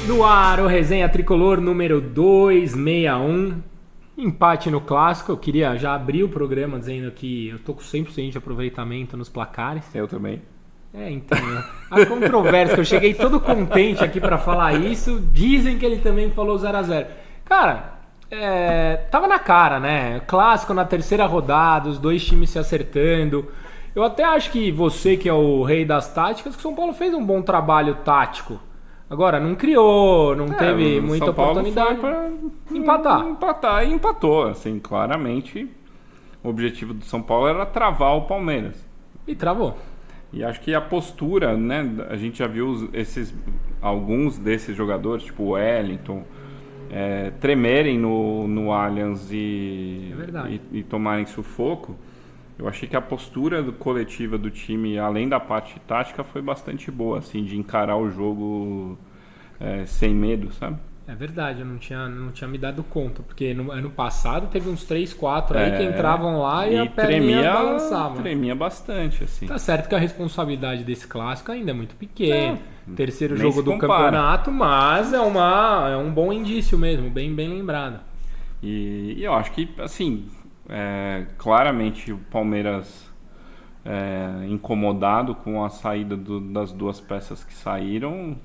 No ar, o Resenha Tricolor número 261. Empate no Clássico. Eu queria já abrir o programa dizendo que eu tô com 100% de aproveitamento nos placares. Eu também. Então, a controvérsia, que eu cheguei todo contente aqui pra falar isso. Dizem que ele também falou 0x0. Cara, tava na cara, né? Clássico na terceira rodada, os dois times se acertando. Eu até acho que você, que é o rei das táticas, que o São Paulo fez um bom trabalho tático. Agora, não criou, não teve muita oportunidade para empatar e empatou, assim, claramente o objetivo do São Paulo era travar o Palmeiras. E travou. E acho que a postura, né, a gente já viu alguns desses jogadores, tipo o Wellington, tremerem no Allianz e tomarem sufoco. Eu achei que a postura coletiva do time, além da parte tática, foi bastante boa, assim, de encarar o jogo sem medo, sabe? É verdade, eu não tinha me dado conta, porque no ano passado teve uns 3, 4 aí que entravam lá e a perninha balançava. Tremia bastante, assim. Tá certo que a responsabilidade desse clássico ainda é muito pequena. Terceiro jogo do compara. Campeonato, mas é um bom indício mesmo, bem lembrado. E eu acho que, assim... claramente o Palmeiras incomodado com a saída das duas peças que saíram,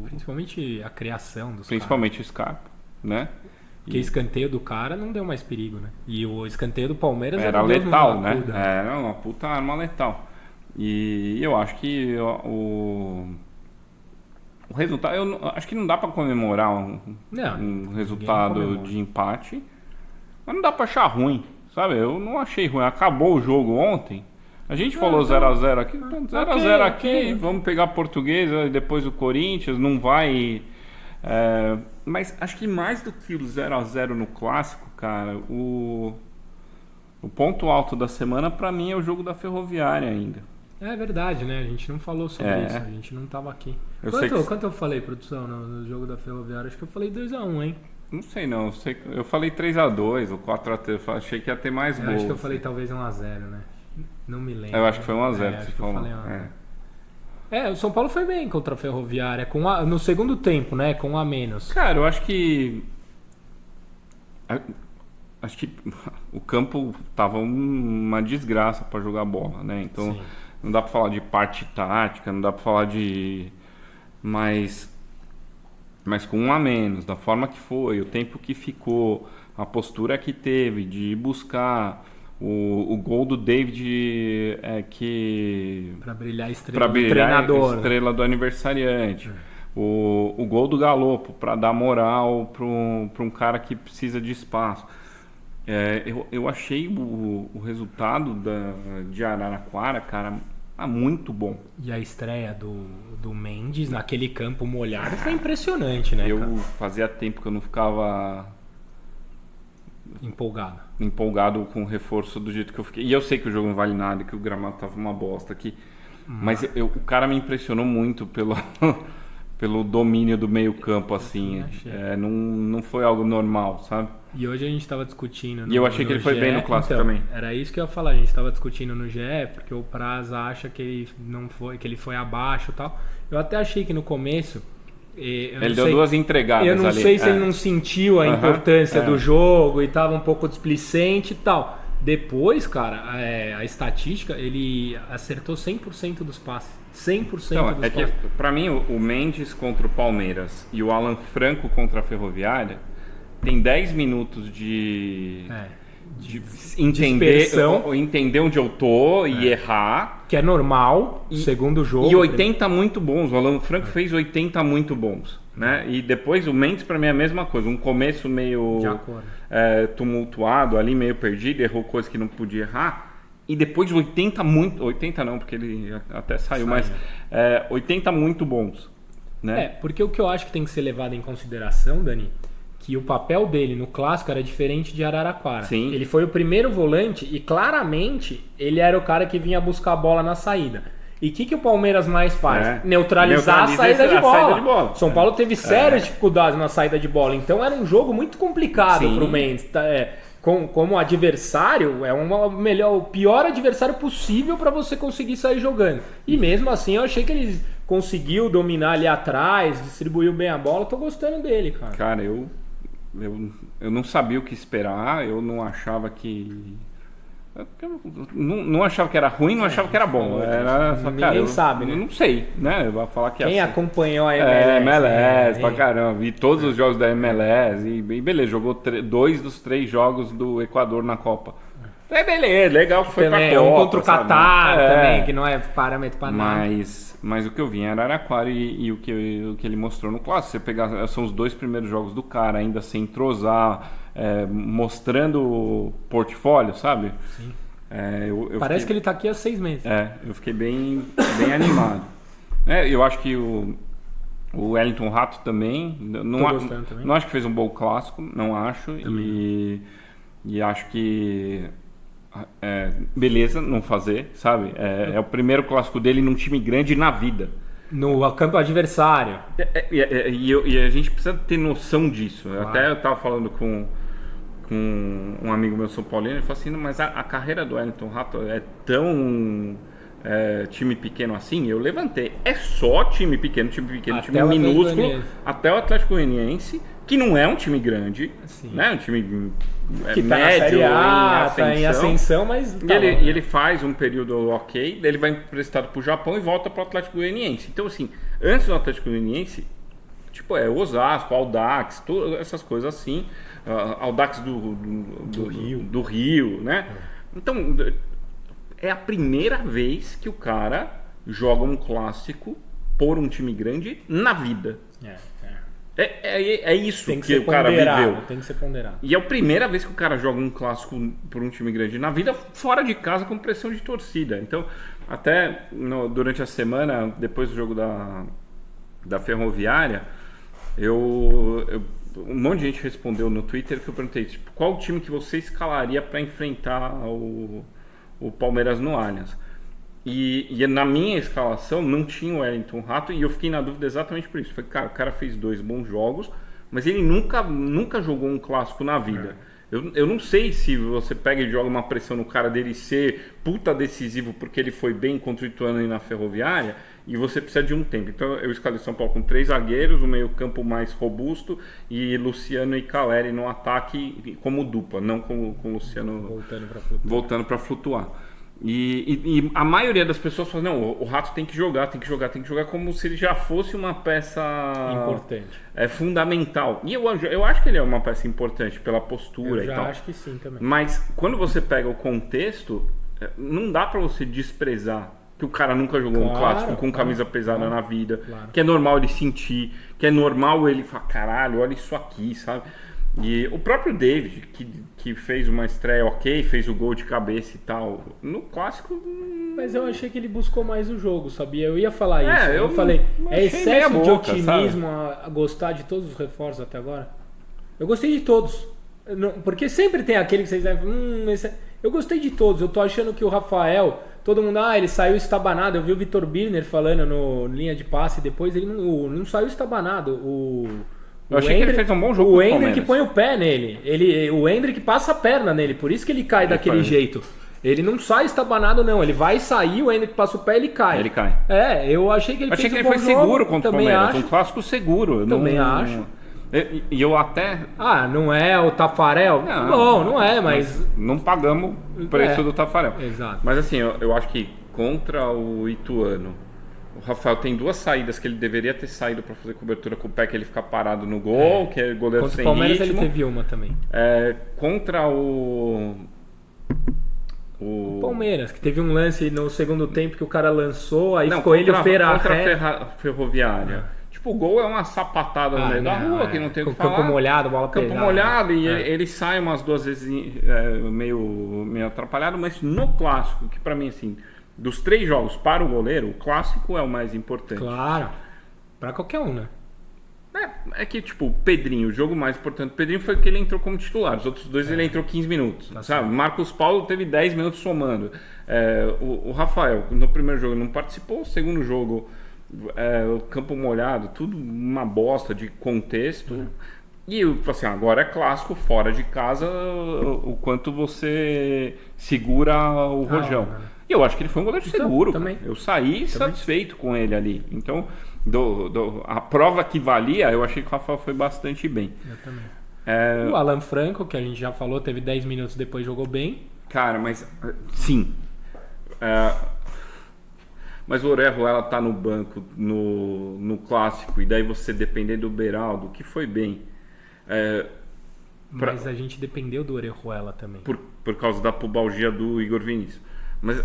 principalmente a criação dos principalmente o Scarpa, né? Porque escanteio do cara não deu mais perigo, né? E o escanteio do Palmeiras era letal, né? Era uma puta arma letal. E eu acho que o resultado, eu acho que não dá para comemorar um resultado de empate, mas não dá para achar ruim. Sabe, eu não achei ruim. Acabou o jogo ontem. A gente falou 0x0 aqui. 0x0 aqui. Vamos pegar a Portuguesa e depois o Corinthians. Não vai... mas acho que mais do que o 0x0 no Clássico, cara, o ponto alto da semana pra mim é o jogo da Ferroviária ainda. É verdade, né? A gente não falou sobre isso. A gente não tava aqui. Quanto eu falei, produção, no jogo da Ferroviária? Acho que eu falei 2x1, hein? Não sei não, eu falei 3x2 ou 4x3, eu achei que ia ter mais gols. Acho que eu falei talvez 1x0, né? Não me lembro. Eu acho que foi 1x0 que você falou. O São Paulo foi bem contra a Ferroviária, no segundo tempo, né? Com um a menos. Cara, eu acho que o campo tava uma desgraça pra jogar bola, né? Então sim, não dá pra falar de parte tática, não dá pra falar de... Mas com um a menos, da forma que foi, o tempo que ficou, a postura que teve de buscar o gol do David para brilhar a estrela do treinador, a estrela do aniversariante, o gol do Galopo para dar moral para um cara que precisa de espaço. Eu achei o resultado de Araraquara, cara, muito bom. E a estreia do Mendes naquele campo molhado foi impressionante, né? Fazia tempo que eu não ficava empolgado com o reforço do jeito que eu fiquei. E eu sei que o jogo não vale nada, que o gramado tava uma bosta aqui. Mas o cara me impressionou muito pelo domínio do meio campo, assim. Não foi algo normal, sabe? E hoje a gente estava discutindo E eu achei que ele foi bem no Clássico também. Era isso que eu ia falar, a gente estava discutindo no GE, porque o Praz acha que ele não foi, que ele foi abaixo e tal. Eu até achei que no começo... Ele deu duas entregadas ali. Eu não sei se ele não sentiu a importância do jogo e estava um pouco displicente e tal. Depois, cara, a estatística, ele acertou 100% dos passes. 100% dos passes. Que, pra mim, o Mendes contra o Palmeiras e o Alan Franco contra a Ferroviária tem 10 minutos de entender onde eu tô e errar. Que é normal, segundo jogo. E 80 muito bons. O Alan Franco fez 80 muito bons. Né? E depois o Mendes para mim é a mesma coisa. Um começo meio tumultuado, ali meio perdido, errou coisas que não podia errar. E depois 80 não, porque ele até saiu, mas 80 muito bons. Né? Porque o que eu acho que tem que ser levado em consideração, Dani, que o papel dele no Clássico era diferente de Araraquara. Sim. Ele foi o primeiro volante e claramente ele era o cara que vinha buscar a bola na saída. E o que o Palmeiras mais faz? Neutralizar a saída de bola. São Paulo teve sérias dificuldades na saída de bola, então era um jogo muito complicado para o Mendes. Como adversário, o pior adversário possível para você conseguir sair jogando. E mesmo assim eu achei que ele conseguiu dominar ali atrás, distribuiu bem a bola. Tô gostando dele, cara. Cara, eu não sabia o que esperar, eu não achava que... Não achava que era ruim, não achava que era bom. Ninguém sabe, né? Eu não sei, né? Eu vou falar que quem assim, acompanhou a MLS? MLS, pra caramba. Vi todos os jogos da MLS e beleza, jogou 2 dos 3 jogos do Equador na Copa. Beleza, legal que foi também, pra Copa. Contra o Catar também, que não é parâmetro pra nada. Mas o que eu vi em Araraquara e o que ele mostrou no clássico, você pegar, são os 2 primeiros jogos do cara, ainda sem entrosar, mostrando o portfólio, sabe? Sim. Parece que ele tá aqui há 6 meses. Eu fiquei bem animado. Eu acho que o Wellington Rato também, não acho que fez um bom clássico, não acho. E acho que beleza não fazer, sabe? É o primeiro clássico dele num time grande na vida. No campo adversário. E a gente precisa ter noção disso. Claro. Até eu tava falando com um amigo meu São Paulino, ele falou assim, mas a carreira do Wellington Rato é tão time pequeno assim? Eu levantei. É só time pequeno, time minúsculo, até o Atlético Goianiense, que não é um time grande, né? Um time que tá médio, na Série A, tá em ascensão, mas ele faz um período ok, ele vai emprestado pro Japão e volta pro Atlético Goianiense. Então assim, antes do Atlético Goianiense, tipo, Osasco, Audax, todas essas coisas assim, Audax do Rio, né? Então, é a primeira vez que o cara joga um clássico por um time grande na vida. É isso que o cara viveu. Tem que ser ponderado. E é a primeira vez que o cara joga um clássico por um time grande na vida, fora de casa, com pressão de torcida. Então, até durante a semana, depois do jogo da Ferroviária, um monte de gente respondeu no Twitter que eu perguntei, tipo, qual o time que você escalaria para enfrentar o Palmeiras no Allianz? E na minha escalação não tinha o Wellington Rato, e eu fiquei na dúvida exatamente por isso. Falei, cara, o cara fez 2 bons jogos, mas ele nunca jogou um clássico na vida. Eu não sei se você pega e joga uma pressão no cara dele ser puta decisivo porque ele foi bem contra o Ituano e na Ferroviária, e você precisa de um tempo. Então eu escalei São Paulo com 3 zagueiros, o meio campo mais robusto, e Luciano e Caleri no ataque como dupla, não com o Luciano voltando para flutuar. E a maioria das pessoas fala, não, o Rato tem que jogar como se ele já fosse uma peça importante, fundamental. E eu acho que ele é uma peça importante pela postura e tal. Eu acho que sim também. Mas quando você pega o contexto, não dá pra você desprezar que o cara nunca jogou um clássico com camisa pesada na vida, que é normal ele sentir, que é normal ele falar, caralho, olha isso aqui, sabe? E o próprio David, que fez uma estreia ok, fez o gol de cabeça e tal, no clássico... Mas eu achei que ele buscou mais o jogo, sabia? Eu ia falar isso. Eu falei, excesso de otimismo a gostar de todos os reforços até agora? Eu gostei de todos. Porque sempre tem aquele que vocês devem... Eu gostei de todos. Eu tô achando que o Rafael... Todo mundo, ele saiu estabanado. Eu vi o Vitor Birner falando no linha de passe depois. Ele não saiu estabanado. Eu achei que ele fez um bom jogo. O Hendrick põe o pé nele. O Hendrick passa a perna nele. Por isso que ele cai daquele jeito. Ele não sai estabanado, não. Ele vai sair, o Hendrick passa o pé e ele cai. Eu achei que ele fez um bom jogo. Foi seguro contra o Palmeiras. Um clássico seguro. Também acho. E eu até... não é o Tafarel? Não é, mas... Não pagamos o preço do Tafarel. Exato. Mas assim, eu acho que contra o Ituano, o Rafael tem 2 saídas que ele deveria ter saído para fazer cobertura com o pé, que ele fica parado no gol, que é goleiro contra sem o Palmeiras ritmo. Ele teve uma também. Contra o Palmeiras, que teve um lance no segundo tempo que o cara lançou, aí ficou ele e o Ferroviária. Tipo, o gol é uma sapatada no meio da rua, que não tem o que falar. Campo molhado, bola pesada. Campo molhado, e ele sai umas 2 vezes meio atrapalhado, mas no clássico, que pra mim, assim, dos 3 jogos para o goleiro, o clássico é o mais importante. Claro, pra qualquer um, né? É que, tipo, o Pedrinho, o jogo mais importante do Pedrinho foi que ele entrou como titular. Os outros 2 ele entrou 15 minutos, sabe? Marcos Paulo teve 10 minutos somando. O Rafael, no primeiro jogo não participou, no segundo jogo... o campo molhado, tudo uma bosta de contexto. E assim, agora é clássico, fora de casa, o quanto você segura o rojão. E eu acho que ele foi um goleiro seguro. Também. Eu saí satisfeito com ele ali. Então, a prova que valia, eu achei que o Rafael foi bastante bem. Eu também. O Alan Franco, que a gente já falou, teve 10 minutos depois, jogou bem. Cara, mas sim. Mas o Orejuela tá no banco no clássico, e daí você depender do Beraldo, que foi bem. Mas a gente dependeu do Orejuela também. Por causa da pubalgia do Igor Vinícius. Mas,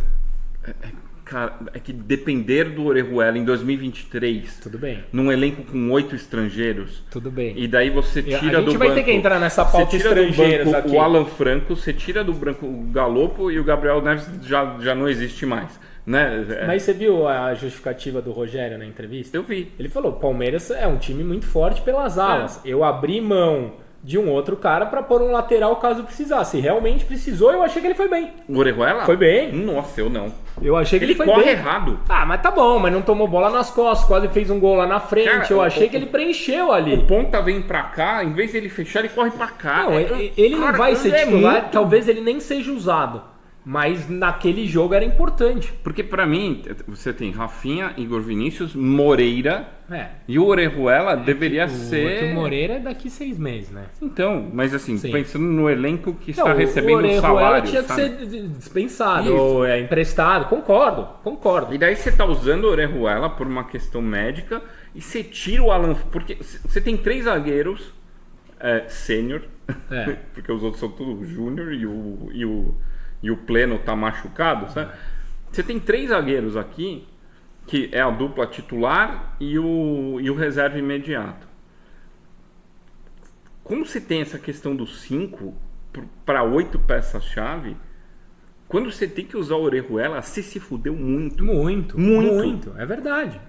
cara, é que depender do Orejuela em 2023... Tudo bem. Num elenco com 8 estrangeiros... Tudo bem. E daí você tira do banco... A gente vai ter que entrar nessa pauta estrangeiros aqui. O Alan Franco, você tira do branco o Galopo e o Gabriel Neves já não existe mais. Né? Mas você viu a justificativa do Rogério na entrevista? Eu vi. Ele falou, Palmeiras é um time muito forte pelas alas. Eu abri mão de um outro cara para pôr um lateral caso precisasse. Se realmente precisou, eu achei que ele foi bem. O Orejuela? Foi bem. Nossa, eu não. Eu achei que ele foi corre bem. errado. Mas tá bom, mas não tomou bola nas costas, quase fez um gol lá na frente. Cara, eu achei que ele preencheu ali. O ponta vem pra cá, em vez de ele fechar, ele corre pra cá. Não, ele não vai ser titular, talvez ele nem seja usado. Mas naquele jogo era importante. Porque pra mim, você tem Rafinha, Igor Vinícius, Moreira. E o Orejuela deveria ser... O Moreira é daqui 6 meses, né? Então, mas assim, pensando no elenco que está recebendo um salário... O Orejuela tinha que ser dispensado, ou emprestado. Concordo. E daí você tá usando o Orejuela por uma questão médica e você tira o Alan... Porque você tem 3 zagueiros sênior, porque os outros são tudo júnior e o Pleno tá machucado, sabe? Você tem 3 zagueiros aqui, que é a dupla titular e o reserva imediato. Como você tem essa questão dos 5 para 8 peças-chave, quando você tem que usar o Orejuela, você se fudeu muito. Muito. É verdade.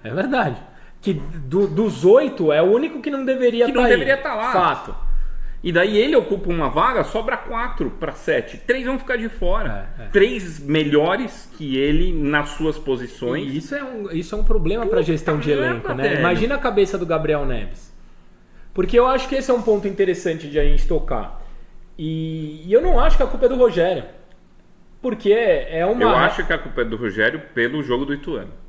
Que dos 8 é o único que não deveria estar lá. Fato. E daí ele ocupa uma vaga, sobra 4 para 7. 3 vão ficar de fora. 3 melhores que ele nas suas posições. E isso é um problema para gestão de elenco, né? Imagina a cabeça do Gabriel Neves. Porque eu acho que esse é um ponto interessante de a gente tocar. E eu não acho que a culpa é do Rogério. Porque é uma... Eu acho que a culpa é do Rogério pelo jogo do Ituano.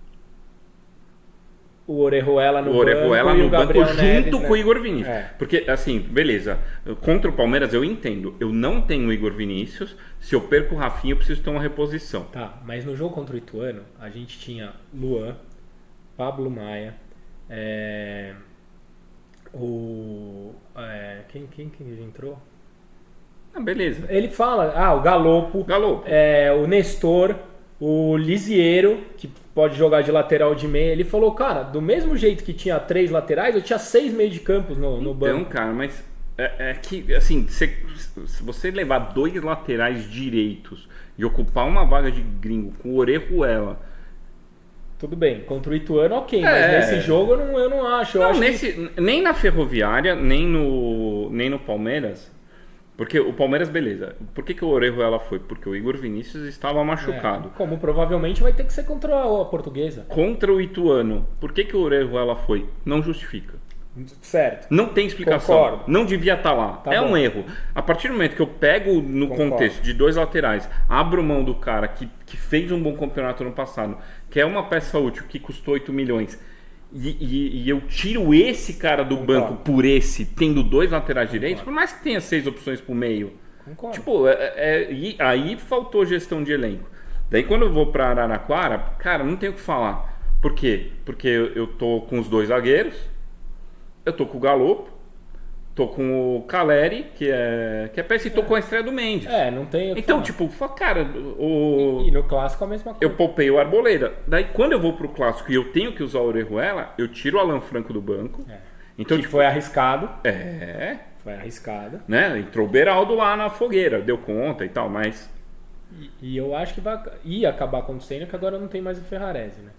O Orejuela no banco e o Gabriel Neves, junto com o Igor Vinícius. Porque, assim, beleza. Contra o Palmeiras eu entendo. Eu não tenho o Igor Vinícius. Se eu perco o Rafinha, eu preciso ter uma reposição. Tá, mas no jogo contra o Ituano, a gente tinha Luan, Pablo Maia, quem entrou? Beleza. Ele fala, o Galopo. O Nestor, o Lisiero, que pode jogar de lateral de meia. Ele falou, cara, do mesmo jeito que tinha 3 laterais, eu tinha 6 meio de campos no banco. Então, cara, mas que, assim, se você levar 2 laterais direitos e ocupar uma vaga de gringo com o Orejuela... Tudo bem, contra o Ituano, ok, mas nesse jogo eu não acho. Nem na Ferroviária, nem no Palmeiras... Porque o Palmeiras, beleza. Por que o Orejuela foi? Porque o Igor Vinícius estava machucado. Como provavelmente vai ter que ser contra a Portuguesa. Contra o Ituano. Por que o Orejuela foi? Não justifica. Certo. Não tem explicação. Concordo. Não devia estar lá. Um erro. A partir do momento que eu pego no contexto de 2 laterais, abro mão do cara que fez um bom campeonato no passado, que é uma peça útil que custou 8 milhões... E eu tiro esse cara do banco por esse, tendo 2 laterais direitos, por mais que tenha 6 opções pro meio. Concordo. Tipo, aí faltou gestão de elenco. Daí quando eu vou pra Araraquara, cara, não tenho o que falar. Por quê? Porque eu tô com os 2 zagueiros, eu tô com o Galopo, tô com o Caleri, que é peça, e tô com a estreia do Mendes. Não tem. Então, tipo, cara, E no clássico a mesma coisa. Eu poupei o Arboleda. Daí, quando eu vou pro clássico e eu tenho que usar o Orejuela, eu tiro o Alan Franco do banco. Então, que foi arriscado. Foi arriscado. Né? Entrou o Beraldo lá na fogueira, deu conta e tal, mas... E eu acho que ia acabar acontecendo, que agora não tem mais o Ferrarese, né?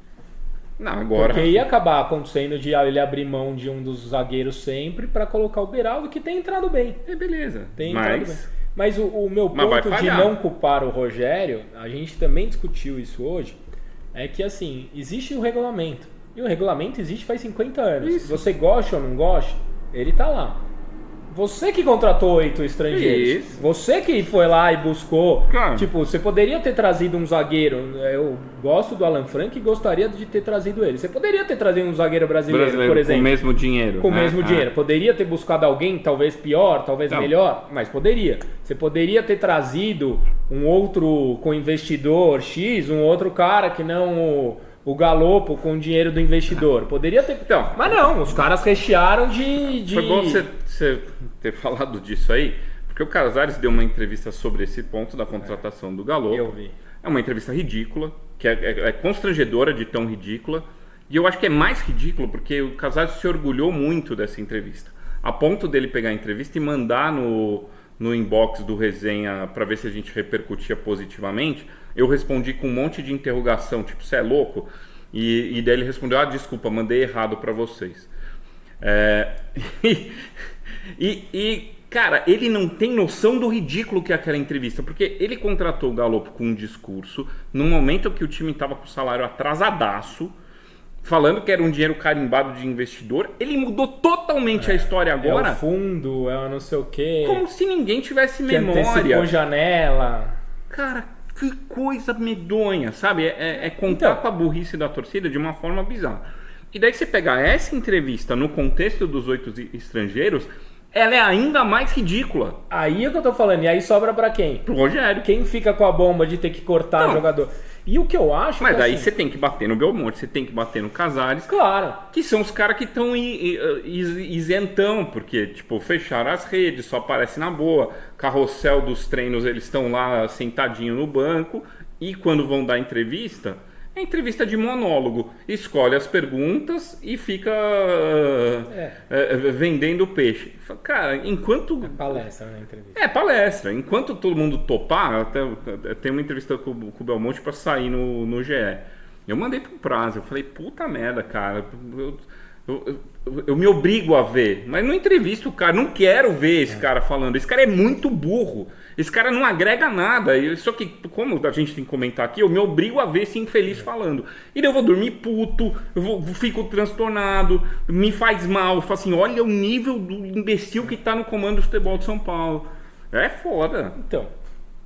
Não, agora... Porque ia acabar acontecendo de ele abrir mão de um dos zagueiros sempre para colocar o Beraldo, que tem entrado bem. Beleza. Entrado bem. Mas o meu ponto de não culpar o Rogério, a gente também discutiu isso hoje, é que assim, existe o regulamento. E o regulamento existe faz 50 anos. Isso. Você gosta ou não gosta, ele tá lá. Você que contratou 8 estrangeiros. Isso. Você que foi lá e buscou. Claro. Tipo, você poderia ter trazido um zagueiro. Eu gosto do Alan Franco e gostaria de ter trazido ele. Você poderia ter trazido um zagueiro brasileiro, por exemplo. Com o mesmo dinheiro. Com o mesmo dinheiro. Poderia ter buscado alguém, talvez pior, talvez melhor, mas poderia. Você poderia ter trazido um outro com investidor X, um outro cara que não o Galopo com o dinheiro do investidor. Poderia ter. Então, mas não, os caras rechearam de. Foi bom você ter falado disso aí, porque o Casares deu uma entrevista sobre esse ponto da contratação do Galopo. Eu vi. É uma entrevista ridícula, que é constrangedora de tão ridícula. E eu acho que é mais ridículo porque o Casares se orgulhou muito dessa entrevista. A ponto dele pegar a entrevista e mandar no inbox do Resenha para ver se a gente repercutia positivamente. Eu respondi com um monte de interrogação, tipo, você é louco? E daí ele respondeu, desculpa, mandei errado para vocês. Cara, ele não tem noção do ridículo que é aquela entrevista, porque ele contratou o Galopo com um discurso, num momento que o time estava com o salário atrasadaço, falando que era um dinheiro carimbado de investidor. Ele mudou totalmente a história agora. É o fundo, é não sei o quê. Como se ninguém tivesse memória. Antecipou janela. Cara, que coisa medonha, sabe? É contar com a burrice da torcida de uma forma bizarra. E daí você pegar essa entrevista no contexto dos 8 estrangeiros, ela é ainda mais ridícula. Aí é o que eu tô falando. E aí sobra pra quem? Pro Rogério. Quem fica com a bomba de ter que cortar o jogador? E o que eu acho... Mas daí você tem que bater no Belmonte, você tem que bater no Casares. Claro. Que são os caras que estão isentão, porque, tipo, fecharam as redes, só aparece na boa. Carrossel dos treinos, eles estão lá sentadinho no banco. E quando vão dar entrevista, é entrevista de monólogo. Escolhe as perguntas e fica vendendo peixe. Cara, enquanto... É palestra, né? Entrevista. É palestra. Enquanto todo mundo topar, até tem uma entrevista com o Belmonte pra sair no GE. Eu mandei pro prazo. Eu falei, puta merda, cara. Eu me obrigo a ver. Mas não entrevisto o cara. Não quero ver esse cara falando. Esse cara é muito burro. Esse cara não agrega nada. Só que, como a gente tem que comentar aqui, eu me obrigo a ver esse infeliz falando. E daí eu vou dormir puto, fico transtornado, me faz mal. Eu falo assim, olha o nível do imbecil que tá no comando do futebol de São Paulo. É foda. Então,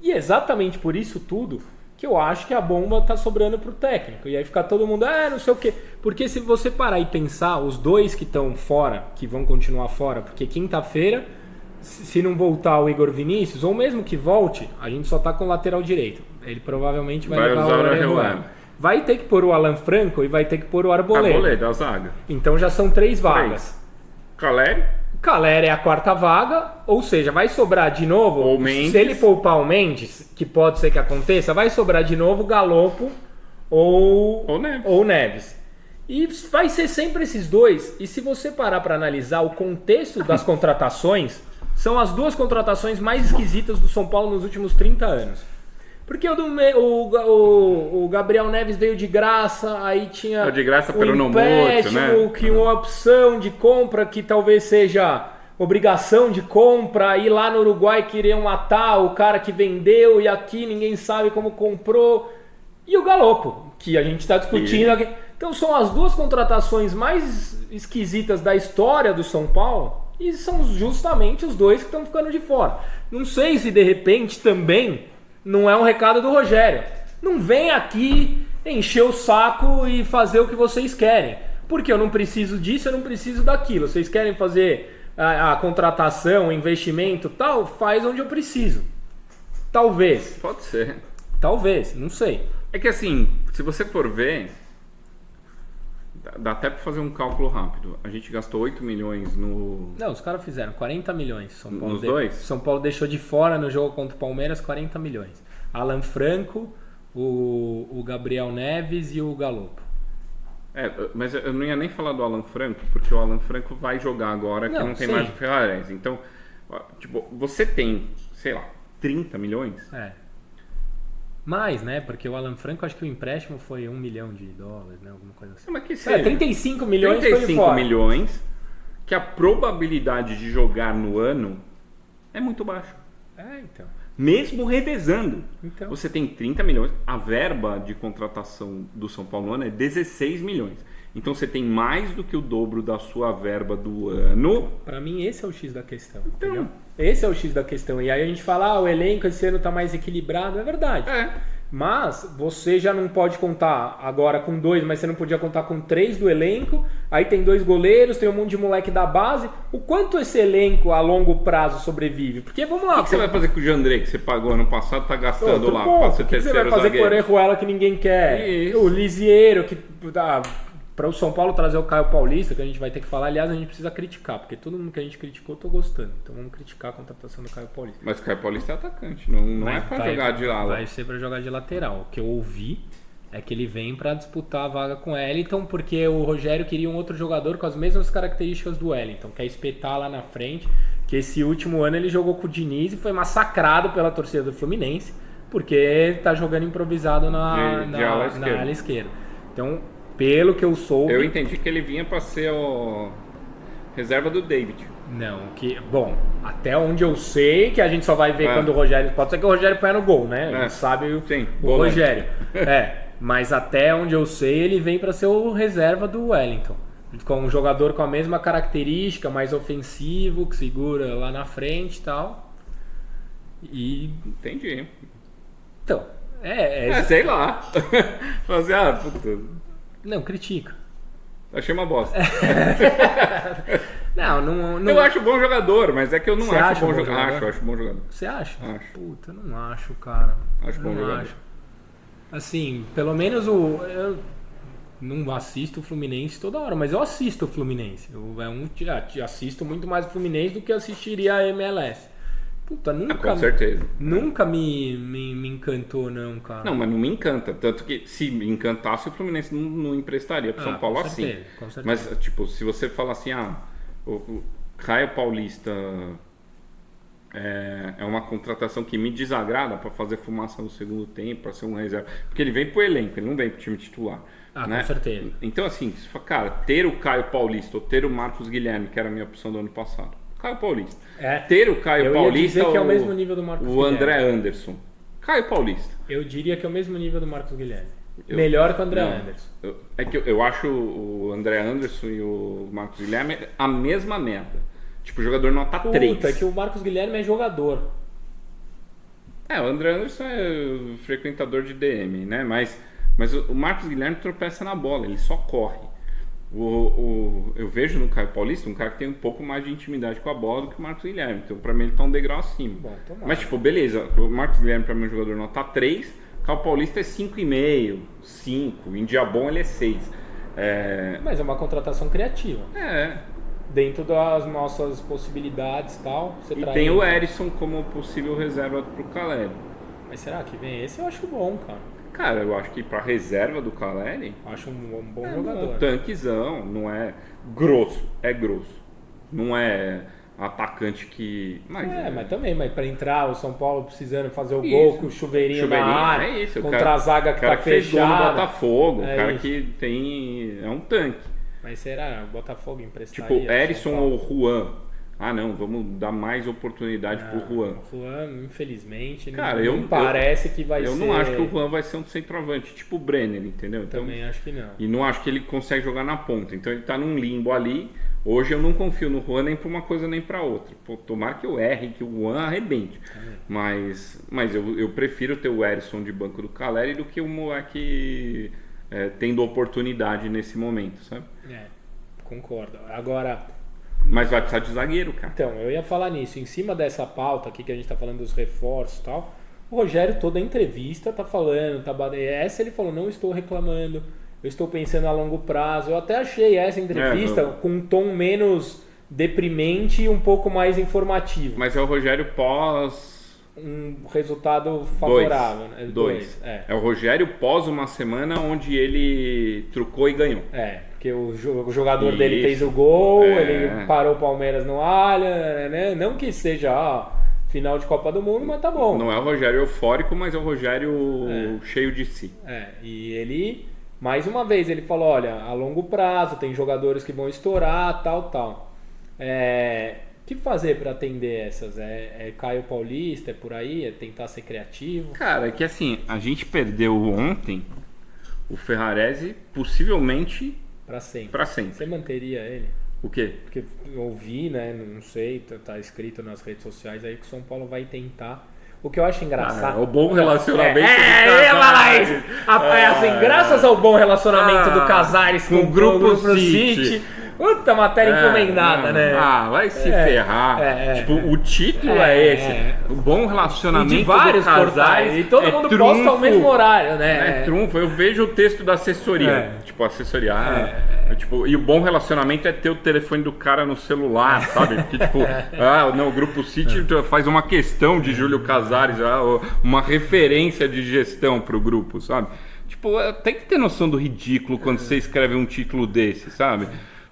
e exatamente por isso tudo que eu acho que a bomba tá sobrando pro técnico. E aí fica todo mundo, não sei o quê. Porque se você parar e pensar, os dois que estão fora, que vão continuar fora, porque quinta-feira, se não voltar o Igor Vinícius, ou mesmo que volte, a gente só tá com o lateral direito. Ele provavelmente vai levar o Orejuela. Vai ter que pôr o Alan Franco e vai ter que pôr o Arboleda. Arboleda, a zaga. Então já são 3 vagas. Caleri é a 4ª vaga, ou seja, vai sobrar de novo, ou Mendes. Se ele poupar o Mendes, que pode ser que aconteça, vai sobrar de novo Galopo ou Neves. E vai ser sempre esses dois. E se você parar para analisar o contexto das contratações, são as 2 contratações mais esquisitas do São Paulo nos últimos 30 anos. Porque o Gabriel Neves veio de graça, aí tinha de graça pelo não morto, né? Que uma opção de compra que talvez seja obrigação de compra, e lá no Uruguai queriam matar o cara que vendeu e aqui ninguém sabe como comprou. E o Galopo, que a gente está discutindo aqui. Então são as 2 contratações mais esquisitas da história do São Paulo e são justamente os 2 que estão ficando de fora. Não sei se de repente também não é um recado do Rogério. Não vem aqui encher o saco e fazer o que vocês querem. Porque eu não preciso disso, eu não preciso daquilo. Vocês querem fazer a contratação, o investimento tal? Faz onde eu preciso. Talvez. Pode ser. Talvez, não sei. É que assim, se você for ver, dá até pra fazer um cálculo rápido. A gente gastou 8 milhões no... Não, os caras fizeram 40 milhões. São Paulo nos dois? São Paulo deixou de fora no jogo contra o Palmeiras 40 milhões. Alan Franco, o Gabriel Neves e o Galopo. Mas eu não ia nem falar do Alan Franco, porque o Alan Franco vai jogar agora que não tem mais o Ferrares. Então, tipo, você tem, sei lá, 30 milhões? Mais, né? Porque o Alan Franco, acho que o empréstimo foi $1 milhão, né? Alguma coisa assim. Mas que seja. 35 milhões 35 milhões, que a probabilidade de jogar no ano é muito baixa. Então. Mesmo revezando. Então. Você tem 30 milhões. A verba de contratação do São Paulo no ano é 16 milhões. Então você tem mais do que o dobro da sua verba do ano. Para mim esse é o X da questão, entendeu? Esse é o X da questão. E aí a gente fala, o elenco esse ano tá mais equilibrado, é verdade. Mas você já não pode contar agora com 2, mas você não podia contar com 3 do elenco. Aí tem 2 goleiros, tem um monte de moleque da base. O quanto esse elenco a longo prazo sobrevive? Porque vamos lá. O que você vai fazer com o Jandrei que você pagou ano passado, tá gastando lá? O que você vai fazer com o Orejuela que ninguém quer? O Lisieiro que... Para o São Paulo trazer o Caio Paulista, que a gente vai ter que falar, aliás, a gente precisa criticar, porque todo mundo que a gente criticou, eu tô gostando. Então vamos criticar a contratação do Caio Paulista. Mas o Caio Paulista é atacante, não é para jogar de lá. Vai ser para jogar de lateral. O que eu ouvi é que ele vem para disputar a vaga com o Wellington, porque o Rogério queria um outro jogador com as mesmas características do Wellington, quer espetar lá na frente, que esse último ano ele jogou com o Diniz e foi massacrado pela torcida do Fluminense, porque tá jogando improvisado na ala esquerda. Então, pelo que eu soube... Eu entendi que ele vinha para ser o reserva do David. Não, bom, até onde eu sei, que a gente só vai ver quando o Rogério... Pode ser que o Rogério ponha no gol, né? A gente sabe o Rogério. Mas até onde eu sei, ele vem para ser o reserva do Wellington. Com um jogador com a mesma característica, mais ofensivo, que segura lá na frente e tal. Entendi. Então, sei lá. Fazer, puta... Não, critica. Achei uma bosta. Não. Eu acho bom jogador, mas é que eu não acho bom jogador. Acho bom jogador. Você acha? Acho. Puta, não acho, cara. Acho bom jogador. Assim, pelo menos eu não assisto o Fluminense toda hora, mas eu assisto o Fluminense. Eu assisto muito mais o Fluminense do que assistiria a MLS. Puta, com certeza. Nunca me encantou, não, cara. Não, mas não me encanta. Tanto que se me encantasse, o Fluminense não emprestaria pro São Paulo assim. Com certeza. Mas, tipo, se você falar assim, o Caio Paulista é uma contratação que me desagrada para fazer fumaça no segundo tempo, para ser um reserva. Porque ele vem pro elenco, ele não vem pro time titular. Né? Com certeza. Então, assim, cara, ter o Caio Paulista ou ter o Marcos Guilherme, que era a minha opção do ano passado. Caio Paulista. Ter o Caio Paulista que é o mesmo nível do Marcos Guilherme. O André Anderson. Caio Paulista. Eu diria que é o mesmo nível do Marcos Guilherme. Melhor que o André Anderson. É que eu acho o André Anderson e o Marcos Guilherme a mesma merda. Tipo, o jogador nota 3. É que o Marcos Guilherme é jogador. O André Anderson é frequentador de DM, né? Mas o Marcos Guilherme tropeça na bola, ele só corre. Eu vejo no Caio Paulista um cara que tem um pouco mais de intimidade com a bola do que o Marcos Guilherme. Então, pra mim, ele tá um degrau acima. Mas, tipo, beleza. O Marcos Guilherme, pra mim, é um jogador nota 3. O Caio Paulista é 5,5, 5. Em dia bom, ele é 6. Mas é uma contratação criativa. Dentro das nossas possibilidades e tal. E tem o Erisson como possível reserva pro Caleri. Mas será que vem? Esse eu acho bom, cara. Cara, eu acho que pra reserva do Caleri... Acho um bom jogador. Um tanquezão, não é grosso. É grosso. Não é atacante que... Mas também, pra entrar o São Paulo precisando fazer o gol com o chuveirinho na área, contra a zaga que tá fechada. O Botafogo, o cara que tem... É um tanque. Mas será? O Botafogo emprestaria? Tipo, Erisson ou Juan. Não, vamos dar mais oportunidade pro Juan. O Juan, infelizmente, cara, não parece que vai ser... Eu não acho que o Juan vai ser um centroavante, tipo o Brenner, entendeu? Então, também acho que não. E não acho que ele consegue jogar na ponta. Então ele tá num limbo ali. Hoje eu não confio no Juan nem pra uma coisa nem pra outra. Tomara que eu erre, que o Juan arrebente. Mas eu prefiro ter o Erisson de banco do Caleri do que o moleque tendo oportunidade nesse momento, sabe? Concordo. Agora... Mas vai precisar de zagueiro, cara. Então, eu ia falar nisso. Em cima dessa pauta aqui que a gente tá falando dos reforços e tal, o Rogério, toda a entrevista, tá falando, essa ele falou, não estou reclamando, eu estou pensando a longo prazo. Eu até achei essa entrevista com um tom menos deprimente e um pouco mais informativo. Mas é o Rogério pós... Um resultado favorável. Dois. É o Rogério pós uma semana onde ele trucou e ganhou. Porque o jogador dele fez o gol, ele parou o Palmeiras no Allianz, né? Não que seja final de Copa do Mundo, mas tá bom. Não é o Rogério eufórico, mas é o Rogério cheio de si. E ele, mais uma vez, ele falou, olha, a longo prazo tem jogadores que vão estourar, tal. O que fazer para atender essas? Caio Paulista, é por aí? É tentar ser criativo? Cara, é que assim, a gente perdeu ontem o Ferrarese possivelmente Pra sempre. Pra sempre. Você manteria ele? O quê? Porque eu ouvi, né? Não sei, tá escrito nas redes sociais aí que o São Paulo vai tentar. O que eu acho engraçado... o bom relacionamento do Casares. Eu ia falar isso. Assim, graças ao bom relacionamento do Casares com o Grupo City... Puta matéria encomendada, né? Vai se ferrar. Tipo, o título é esse. O bom relacionamento de vários do Casares. E todo mundo posta ao mesmo horário, né? É trunfo. Eu vejo o texto da assessoria. Tipo, assessoria. Tipo, e o bom relacionamento é ter o telefone do cara no celular, sabe? Porque, tipo, o Grupo City faz uma questão de Júlio Casares, uma referência de gestão pro grupo, sabe? Tipo, tem que ter noção do ridículo quando você escreve um título desse, sabe?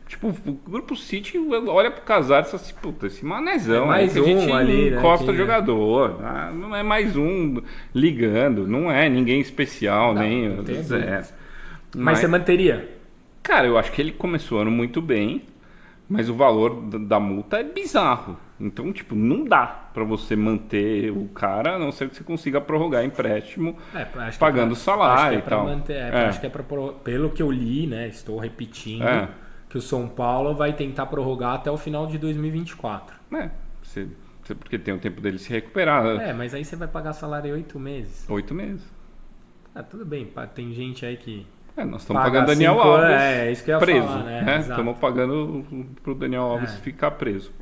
Tipo, o Grupo City olha pro Casares e fala assim, puta, esse manezão, mais que a gente ali, encosta o jogador, não é mais um ligando, não é ninguém especial, nem... Mas você manteria? Cara, eu acho que ele começou o ano muito bem, mas o valor da multa é bizarro. Então, tipo, não dá pra você manter o cara, a não ser que você consiga prorrogar empréstimo pagando salário e tal. Acho que é pra, pelo que eu li, né, estou repetindo... que o São Paulo vai tentar prorrogar até o final de 2024. Porque tem o tempo dele se recuperar. Mas aí você vai pagar salário em 8 meses. 8 meses. Tudo bem, tem gente aí que... nós estamos pagando Daniel Alves isso que eu ia preso. falar, né? Estamos pagando pro Daniel Alves ficar preso.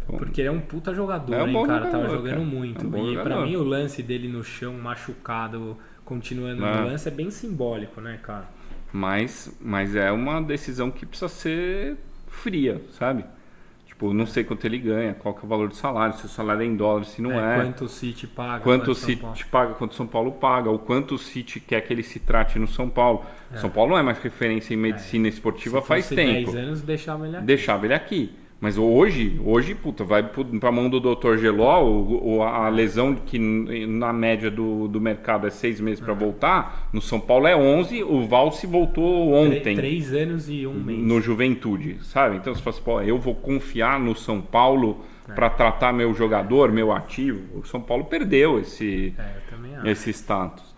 Porque ele é um puta jogador, um bom cara? Jogador, tava jogando muito. E pra mim o lance dele no chão, machucado, continuando no lance, é bem simbólico, né, cara? Mas é uma decisão que precisa ser fria, sabe? Tipo, não sei quanto ele ganha, qual que é o valor do salário, se o salário é em dólares, se não é. Quanto o City paga. Quanto o City paga, quanto o São Paulo paga, ou quanto o City quer que ele se trate no São Paulo. São Paulo não é mais referência em medicina esportiva faz tempo. 10 anos deixava ele aqui. Mas hoje, puta, vai pra mão do Dr. Geló, a lesão que na média do mercado é 6 meses para voltar, no São Paulo é 11, o Valse voltou ontem. 3 anos e 1 mês. No Juventude, sabe? Então você fala assim, pô, eu vou confiar no São Paulo para tratar meu jogador, meu ativo. O São Paulo perdeu esse status.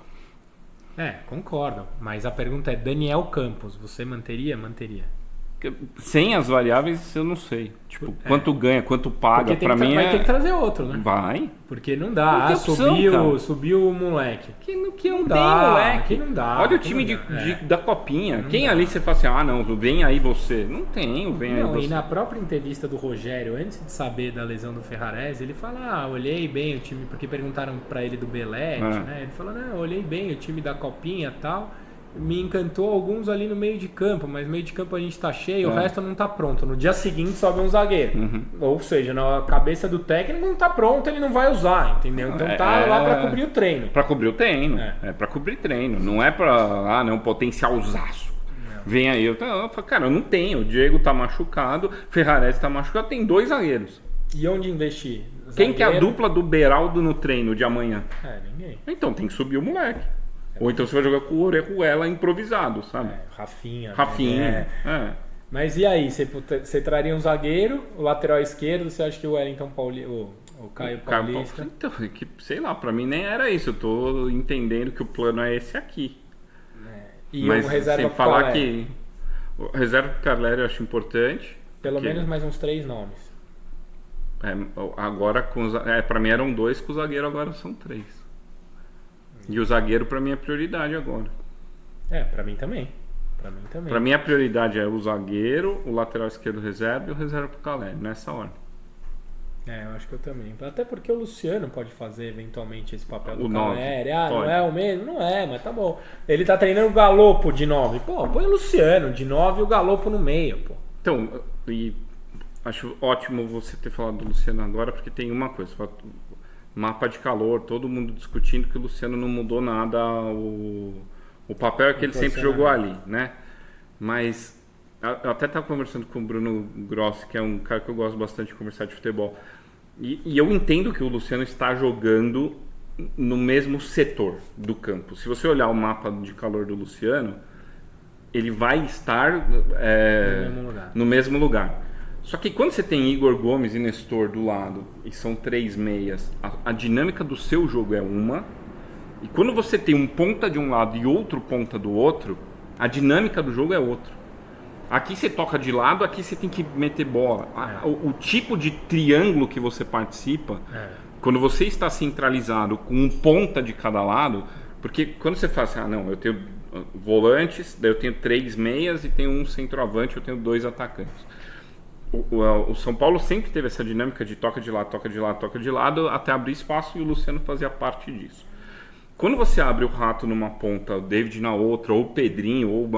Concordo. Mas a pergunta é, Daniel Campos, você manteria? Manteria. Sem as variáveis, eu não sei. Tipo, quanto ganha, quanto paga. Pra mim vai ter que trazer outro, né? Vai. Porque não dá. Subiu o moleque. Que não dá, moleque. Que não dá. Olha o time da Copinha. Quem ali você fala assim, não, vem aí você. Não tem, vem aí você. E na própria entrevista do Rogério, antes de saber da lesão do Ferrarese, ele fala, olhei bem o time, porque perguntaram pra ele do Belete, né? Ele falou, olhei bem o time da Copinha e tal. Me encantou alguns ali no meio de campo, mas meio de campo a gente tá cheio, o resto não tá pronto. No dia seguinte sobe um zagueiro. Ou seja, na cabeça do técnico não tá pronto, ele não vai usar, entendeu? Então tá lá pra cobrir o treino. Pra cobrir o treino. É pra cobrir treino. Não é pra, potencialzaço. Vem aí. Eu falo, cara, eu não tenho. O Diego tá machucado, Ferrarese tá machucado, tem 2 zagueiros. E onde investir? Quem que é a dupla do Beraldo no treino de amanhã? Ninguém. Então tem que subir o moleque. Ou então você vai jogar com o Orejuela improvisado, sabe? Rafinha. Mas e aí? Você traria um zagueiro, o lateral esquerdo, você acha que o Wellington Paulista, o Caio Paulista? Então, sei lá, pra mim nem era isso. Eu tô entendendo que o plano é esse aqui. E mas o reserva sem falar que o reserva do Caleri eu acho importante. Pelo menos mais uns 3 nomes. Agora, pra mim eram 2, com o zagueiro agora são 3. E o zagueiro pra mim é prioridade agora. Pra mim também. Pra mim a prioridade é o zagueiro, o lateral esquerdo reserva e o reserva pro Caleri, nessa ordem. Eu acho que eu também. Até porque o Luciano pode fazer eventualmente esse papel do o Caleri. Não é o mesmo? Não é, mas tá bom. Ele tá treinando o Galopo de 9. Pô, põe o Luciano de 9 e o Galopo no meio, pô. Então, acho ótimo você ter falado do Luciano agora, porque tem uma coisa. Mapa de calor, todo mundo discutindo que o Luciano não mudou nada, o papel é que ele sempre jogou ali, né? Mas eu até estava conversando com o Bruno Grossi, que é um cara que eu gosto bastante de conversar de futebol, e eu entendo que o Luciano está jogando no mesmo setor do campo. Se você olhar o mapa de calor do Luciano, ele vai estar no mesmo lugar. Só que quando você tem Igor Gomes e Nestor do lado, e são 3 meias, a dinâmica do seu jogo é uma, e quando você tem um ponta de um lado e outro ponta do outro, a dinâmica do jogo é outra. Aqui você toca de lado, aqui você tem que meter bola. O tipo de triângulo que você participa, quando você está centralizado com um ponta de cada lado, porque quando você fala assim, eu tenho volantes, daí eu tenho 3 meias e tenho um centroavante, eu tenho 2 atacantes. O São Paulo sempre teve essa dinâmica de toca de lado, toca de lado, toca de lado, até abrir espaço, e o Luciano fazia parte disso. Quando você abre o Rato numa ponta, o David na outra, ou o Pedrinho,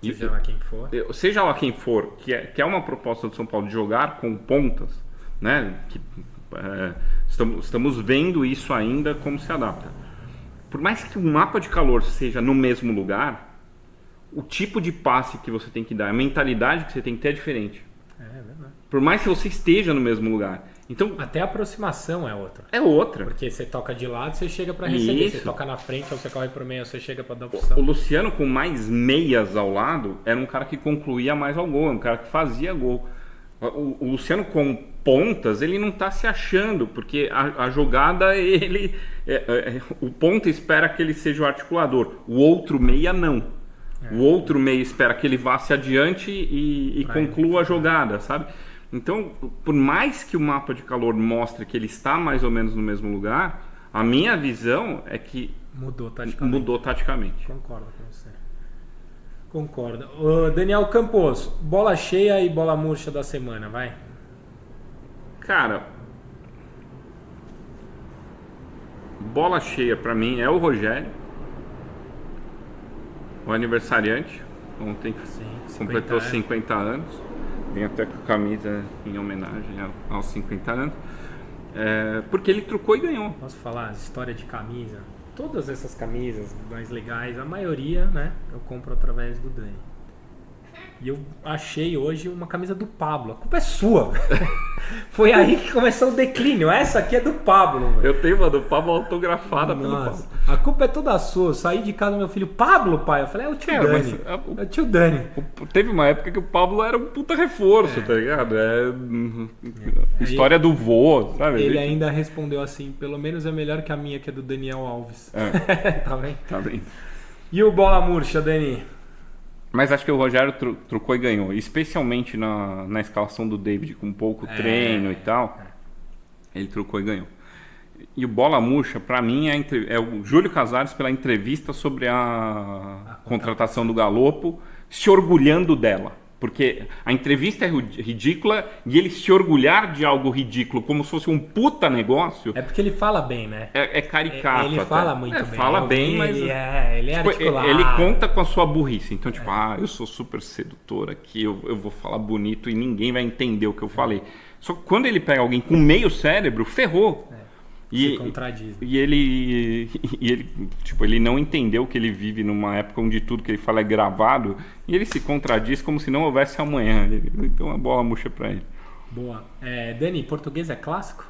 seja lá quem for. Seja lá quem for, que é uma proposta do São Paulo de jogar com pontas, né? Estamos vendo isso ainda, como se adapta. Por mais que o mapa de calor seja no mesmo lugar, o tipo de passe que você tem que dar, a mentalidade que você tem que ter é diferente. É verdade. Por mais que você esteja no mesmo lugar. Então, até a aproximação é outra. É outra. Porque você toca de lado, você chega para receber. Isso. Você toca na frente, ou você corre pro meio, ou você chega para dar opção. O Luciano, com mais meias ao lado, era um cara que concluía mais ao gol, um cara que fazia gol. O Luciano com pontas, ele não está se achando, porque a jogada, o ponta espera que ele seja o articulador, o outro meia não. O outro meia espera que ele vá se adiante e conclua a jogada, sabe? Então, por mais que o mapa de calor mostre que ele está mais ou menos no mesmo lugar, a minha visão é que mudou taticamente. Concordo com você. Concordo. Daniel Campos, bola cheia e bola murcha da semana, vai? Cara, bola cheia pra mim é o Rogério, o aniversariante. Ontem completou 50 anos. Vem até com a camisa em homenagem aos 50 anos. Porque ele trucou e ganhou. Posso falar? História de camisa. Todas essas camisas mais legais, a maioria, né, eu compro através do Dani. E eu achei hoje uma camisa do Pablo. A culpa é sua. Foi aí que começou o declínio. Essa aqui é do Pablo. Mano. Eu tenho uma do Pablo autografada pelo Pablo. A culpa é toda sua. Eu saí de casa do meu filho, Pablo, pai. Eu falei, é o tio Dani. É o tio Dani. Teve uma época que o Pablo era um puta reforço, tá ligado? História do vô, sabe? Ele ainda respondeu assim, pelo menos é melhor que a minha, que é do Daniel Alves. Tá bem? Tá bem. E o bola murcha, Dani? Mas acho que o Rogério trucou e ganhou. Especialmente na escalação do David, com pouco treino e tal. Ele trucou e ganhou. E o bola murcha, pra mim, é o Júlio Casares pela entrevista sobre a contratação do Galopo, se orgulhando dela. Porque a entrevista é ridícula e ele se orgulhar de algo ridículo como se fosse um puta negócio... É porque ele fala bem, né? É caricato. Ele fala muito bem. Fala bem, mas... Ele é articulado. Ele conta com a sua burrice. Então, eu sou super sedutor aqui, eu vou falar bonito e ninguém vai entender o que eu falei. Só que quando ele pega alguém com meio cérebro, ferrou. Se contradiz. E ele ele não entendeu que ele vive numa época onde tudo que ele fala é gravado, e ele se contradiz como se não houvesse amanhã. Então a bola murcha pra ele. Boa. Dani, português é clássico?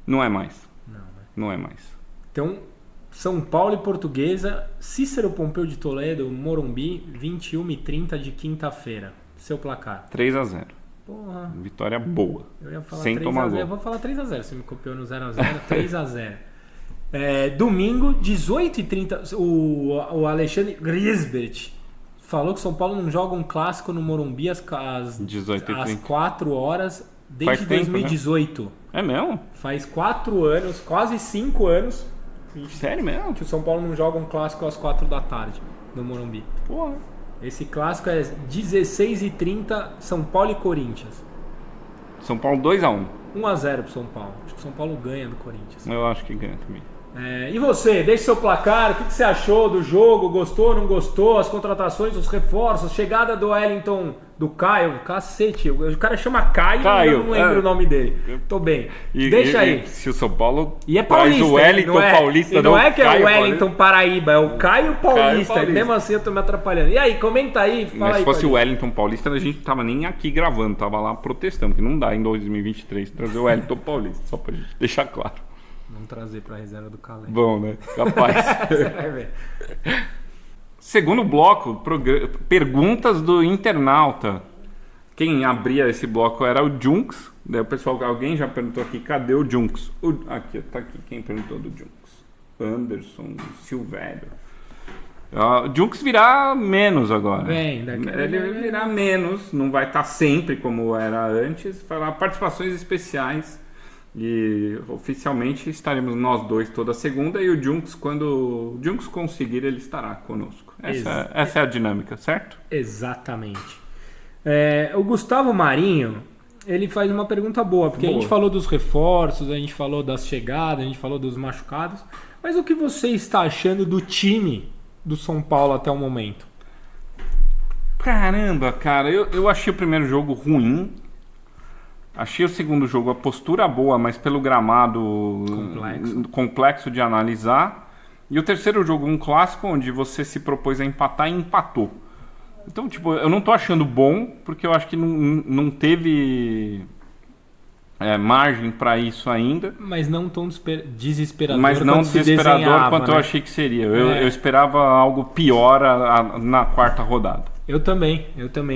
Não é mais. Não, né? Não é mais. Então, São Paulo e Portuguesa, Cícero Pompeu de Toledo, Morumbi, 21h30 de quinta-feira. Seu placar? 3-0. Porra. Vitória boa. Eu ia falar sem 3 tomar a 0. gol. Eu vou falar 3-0. Você me copiou no 0-0. 3-0. Domingo, 18h30. O Alexandre Grisbert falou que São Paulo não joga um clássico no Morumbi às 4 horas desde 2018. Tempo, né? É mesmo? Faz 4 anos, quase 5 anos. Sério mesmo? Que o São Paulo não joga um clássico às 4 da tarde no Morumbi. Porra. Esse clássico é 16h30, São Paulo e Corinthians. São Paulo 2-1. 1-0 pro São Paulo. Acho que o São Paulo ganha do Corinthians. Eu acho que ganha também. E você, deixe seu placar, o que você achou do jogo, gostou, não gostou, as contratações, os reforços, chegada do Wellington, do Caio, cacete, o cara chama Caio e eu não lembro o nome dele. Tô bem. Deixa aí. Se o São Paulo é paulista, o Wellington Paulista, e não é que é o Wellington Paraíba, é o Caio Paulista. Mesmo assim eu tô me atrapalhando. E aí, comenta aí, fala aí. Se fosse o Wellington Paulista, a gente tava nem aqui gravando, tava lá protestando, que não dá em 2023 trazer o Wellington Paulista, só pra gente deixar claro. Vamos trazer pra reserva do Calé. Bom, né? Capaz. Você vai ver. Segundo bloco, perguntas do internauta. Quem abria esse bloco era o Junks. Daí o pessoal, alguém já perguntou aqui, cadê o Junks? Aqui, tá aqui quem perguntou do Junks. Anderson Silvério. O Junks virá menos agora. Ele vai virar menos, não vai estar sempre como era antes. Fará participações especiais. E oficialmente estaremos nós dois toda segunda. E o Junks, quando o Junks conseguir, ele estará conosco. Essa é a dinâmica, certo? Exatamente. O Gustavo Marinho, ele faz uma pergunta boa, porque a gente falou dos reforços, a gente falou das chegadas, a gente falou dos machucados. Mas o que você está achando do time do São Paulo até o momento? Caramba, cara, eu achei o primeiro jogo ruim. Achei o segundo jogo a postura boa, mas pelo gramado complexo de analisar. E o terceiro jogo, um clássico, onde você se propôs a empatar e empatou. Então, tipo, eu não tô achando bom, porque eu acho que não teve margem para isso ainda. Mas não tão desesperador. Mas não desesperador quanto eu achei que seria. Eu esperava algo pior na quarta rodada. Eu também.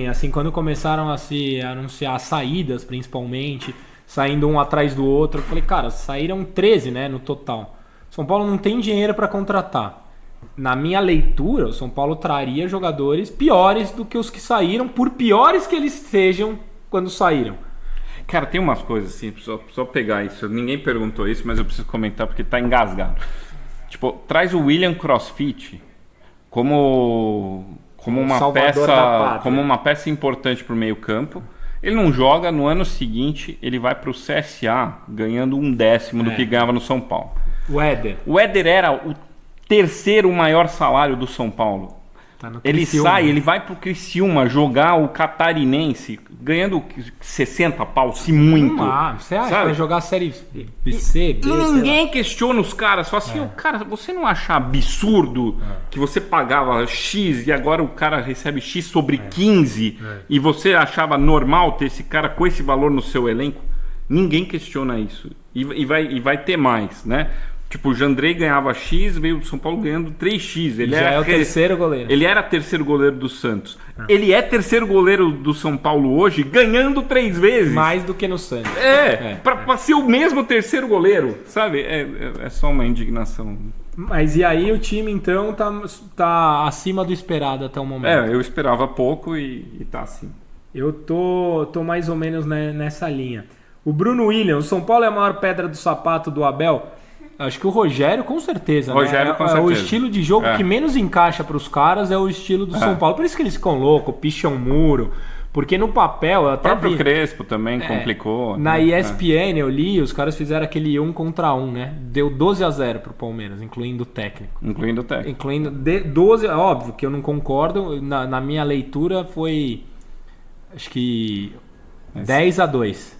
Assim, quando começaram a se anunciar saídas, principalmente, saindo um atrás do outro, eu falei, cara, saíram 13, né, no total. São Paulo não tem dinheiro para contratar. Na minha leitura, o São Paulo traria jogadores piores do que os que saíram, por piores que eles sejam quando saíram. Cara, tem umas coisas assim, só pegar isso. Ninguém perguntou isso, mas eu preciso comentar porque tá engasgado. Tipo, traz o William CrossFit como uma peça importante pro meio-campo. Ele não joga, no ano seguinte ele vai pro CSA ganhando 1/10 do que ganhava no São Paulo. O Éder era o terceiro maior salário do São Paulo. Tá no ele sai, ele vai pro Criciúma jogar o Catarinense ganhando 60 pau, se muito. Você acha que vai jogar a Série C, B? Ninguém questiona os caras. Só assim, cara, você não acha absurdo que você pagava X e agora o cara recebe X sobre 15 e você achava normal ter esse cara com esse valor no seu elenco? Ninguém questiona isso. E vai ter mais, né? Tipo, o Jandrei ganhava X, veio do São Paulo ganhando 3X. Ele já é o terceiro goleiro. Ele era terceiro goleiro do Santos. Ele é terceiro goleiro do São Paulo hoje, ganhando 3 vezes. Mais do que no Santos. Pra ser o mesmo terceiro goleiro, sabe? É só uma indignação. Mas e aí o time, então, tá acima do esperado até o momento? Eu esperava pouco e tá assim. Eu tô mais ou menos nessa linha. O Bruno William, o São Paulo é a maior pedra do sapato do Abel? Acho que o Rogério, com certeza. Rogério, com certeza. O estilo de jogo que menos encaixa para os caras é o estilo do São Paulo. Por isso que eles ficam loucos, picham muro. Porque no papel... O próprio Crespo também complicou. Na ESPN eu li, os caras fizeram aquele 1 contra 1, né? Deu 12-0 pro Palmeiras, incluindo o técnico. Incluindo 12... Óbvio que eu não concordo. Na minha leitura foi... Acho que... 10-2.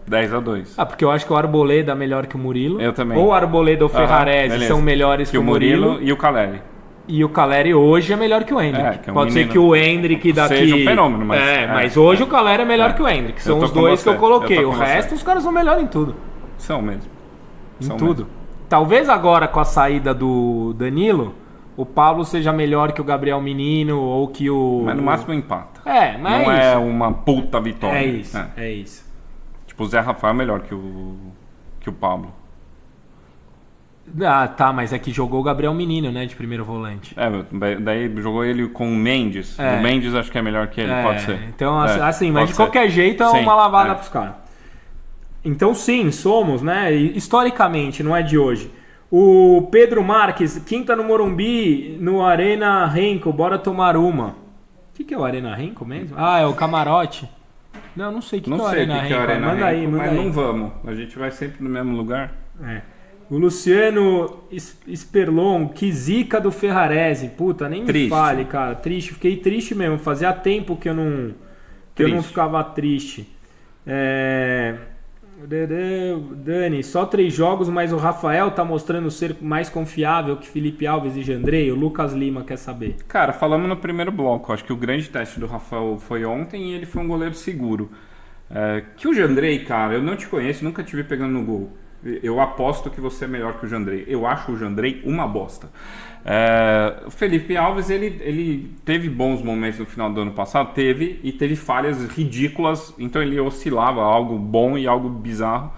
10-2. Porque eu acho que o Arboleda é melhor que o Murilo. Eu também. Ou o Arboleda ou o Ferrarese são melhores que o Murilo. E o Caleri. E o Caleri hoje é melhor que o Hendrick. Pode ser que o Hendrick daqui... seja um fenômeno, mas hoje o Caleri é melhor que o Hendrick. São os dois que eu coloquei. O resto, os caras são melhores em tudo. São mesmo. Em tudo. Talvez agora, com a saída do Danilo, o Pablo seja melhor que o Gabriel Menino ou que o... Mas no máximo empata. Mas não é uma puta vitória. É isso. Tipo, o Zé Rafael é melhor que o Pablo. Mas é que jogou o Gabriel Menino, né, de primeiro volante. Daí jogou ele com o Mendes. O Mendes acho que é melhor que ele, pode ser. Então, assim, mas de qualquer jeito é uma lavada pros caras. Então, sim, somos, né, historicamente, não é de hoje. O Pedro Marques, quinta no Morumbi, no Arena Renko, bora tomar uma. O que é o Arena Renko mesmo? É o camarote. Não sei o que é o Arena Renko. Manda aí. Não vamos. A gente vai sempre no mesmo lugar. O Luciano Sperlon, que zica do Ferrarese. Puta, nem me fale, cara. Triste. Fiquei triste mesmo. Fazia tempo que eu não ficava triste. Dani, só 3 jogos, mas o Rafael tá mostrando ser mais confiável que Felipe Alves e Jandrei. O Lucas Lima quer saber. Cara, falamos no primeiro bloco. Acho que o grande teste do Rafael foi ontem e ele foi um goleiro seguro. Que o Jandrei, cara, eu não te conheço, nunca te vi pegando no gol. Eu aposto que você é melhor que o Jandrei. Eu acho o Jandrei uma bosta. O Felipe Alves, ele teve bons momentos no final do ano passado, teve falhas ridículas, então ele oscilava algo bom e algo bizarro.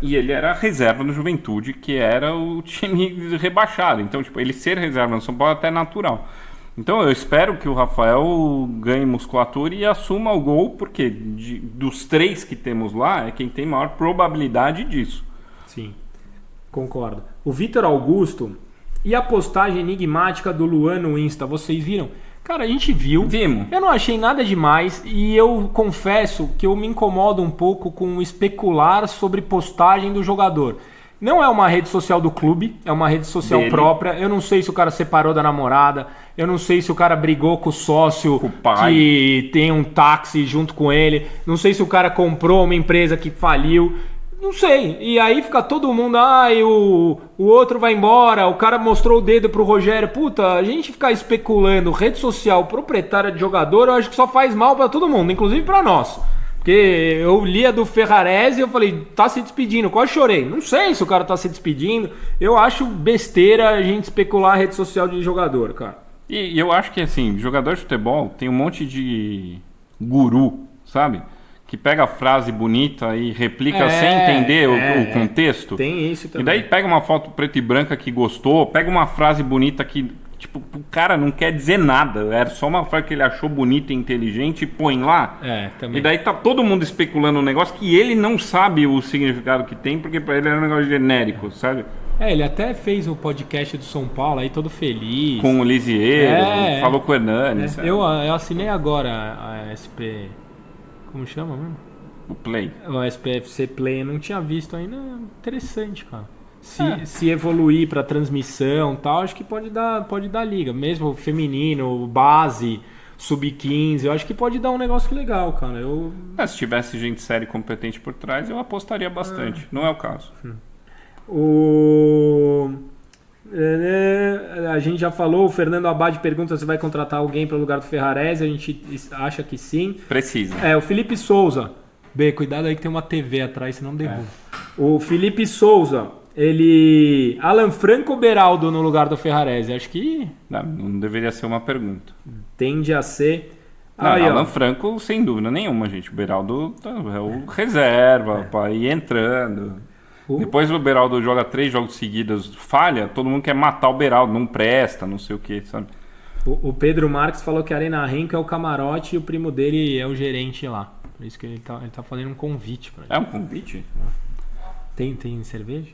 E ele era reserva no Juventude, que era o time rebaixado. Então, tipo, ele ser reserva no São Paulo é até natural. Então, eu espero que o Rafael ganhe musculatura e assuma o gol, porque dos 3 que temos lá, é quem tem maior probabilidade disso. Sim, concordo. O Vitor Augusto e a postagem enigmática do Luan no Insta, vocês viram? Cara, a gente viu. Vimos. Eu não achei nada demais e eu confesso que eu me incomodo um pouco com especular sobre postagem do jogador. Não é uma rede social do clube, é uma rede social própria. Eu não sei se o cara separou da namorada, eu não sei se o cara brigou com o sócio que tem um táxi junto com ele, não sei se o cara comprou uma empresa que faliu. Não sei. E aí fica todo mundo, o outro vai embora, o cara mostrou o dedo pro Rogério. Puta, a gente ficar especulando rede social proprietária de jogador, eu acho que só faz mal pra todo mundo, inclusive pra nós. Porque eu li a do Ferrarese e eu falei, tá se despedindo, quase chorei. Não sei se o cara tá se despedindo. Eu acho besteira a gente especular a rede social de jogador, cara. E eu acho que, assim, jogador de futebol tem um monte de guru, sabe? Que pega a frase bonita e replica sem entender o contexto. Tem isso também. E daí pega uma foto preta e branca que gostou, pega uma frase bonita que, tipo, o cara não quer dizer nada. Era só uma frase que ele achou bonita e inteligente e põe lá. Também. E daí tá todo mundo especulando um negócio que ele não sabe o significado que tem, porque pra ele é um negócio genérico, sabe? Ele até fez o podcast do São Paulo aí todo feliz. Com o Lisieiro, falou com o Hernani. Eu assinei agora a SP... Como chama mesmo? O Play. O SPFC Play, eu não tinha visto ainda. Interessante, cara. Se evoluir para transmissão e tal, acho que pode dar liga. Mesmo feminino, base, sub-15, eu acho que pode dar um negócio legal, cara. Se tivesse gente séria e competente por trás, eu apostaria bastante. Não é o caso. A gente já falou, o Fernando Abad pergunta se vai contratar alguém para o lugar do Ferrarese, a gente acha que sim. Precisa. O Felipe Souza. Cuidado aí que tem uma TV atrás, senão derruba. O Felipe Souza, Alan Franco ou Beraldo no lugar do Ferrarese? Acho que... Não deveria ser uma pergunta. Tende a ser... Alan Franco, sem dúvida nenhuma, gente. O Beraldo é o reserva para ir entrando... Depois o Beraldo joga 3 jogos seguidos, falha, todo mundo quer matar o Beraldo, não presta, não sei o que, sabe? O Pedro Marques falou que a Arena Renca é o camarote e o primo dele é o gerente lá. Por isso que ele tá fazendo um convite pra gente. É um convite? Tem cerveja?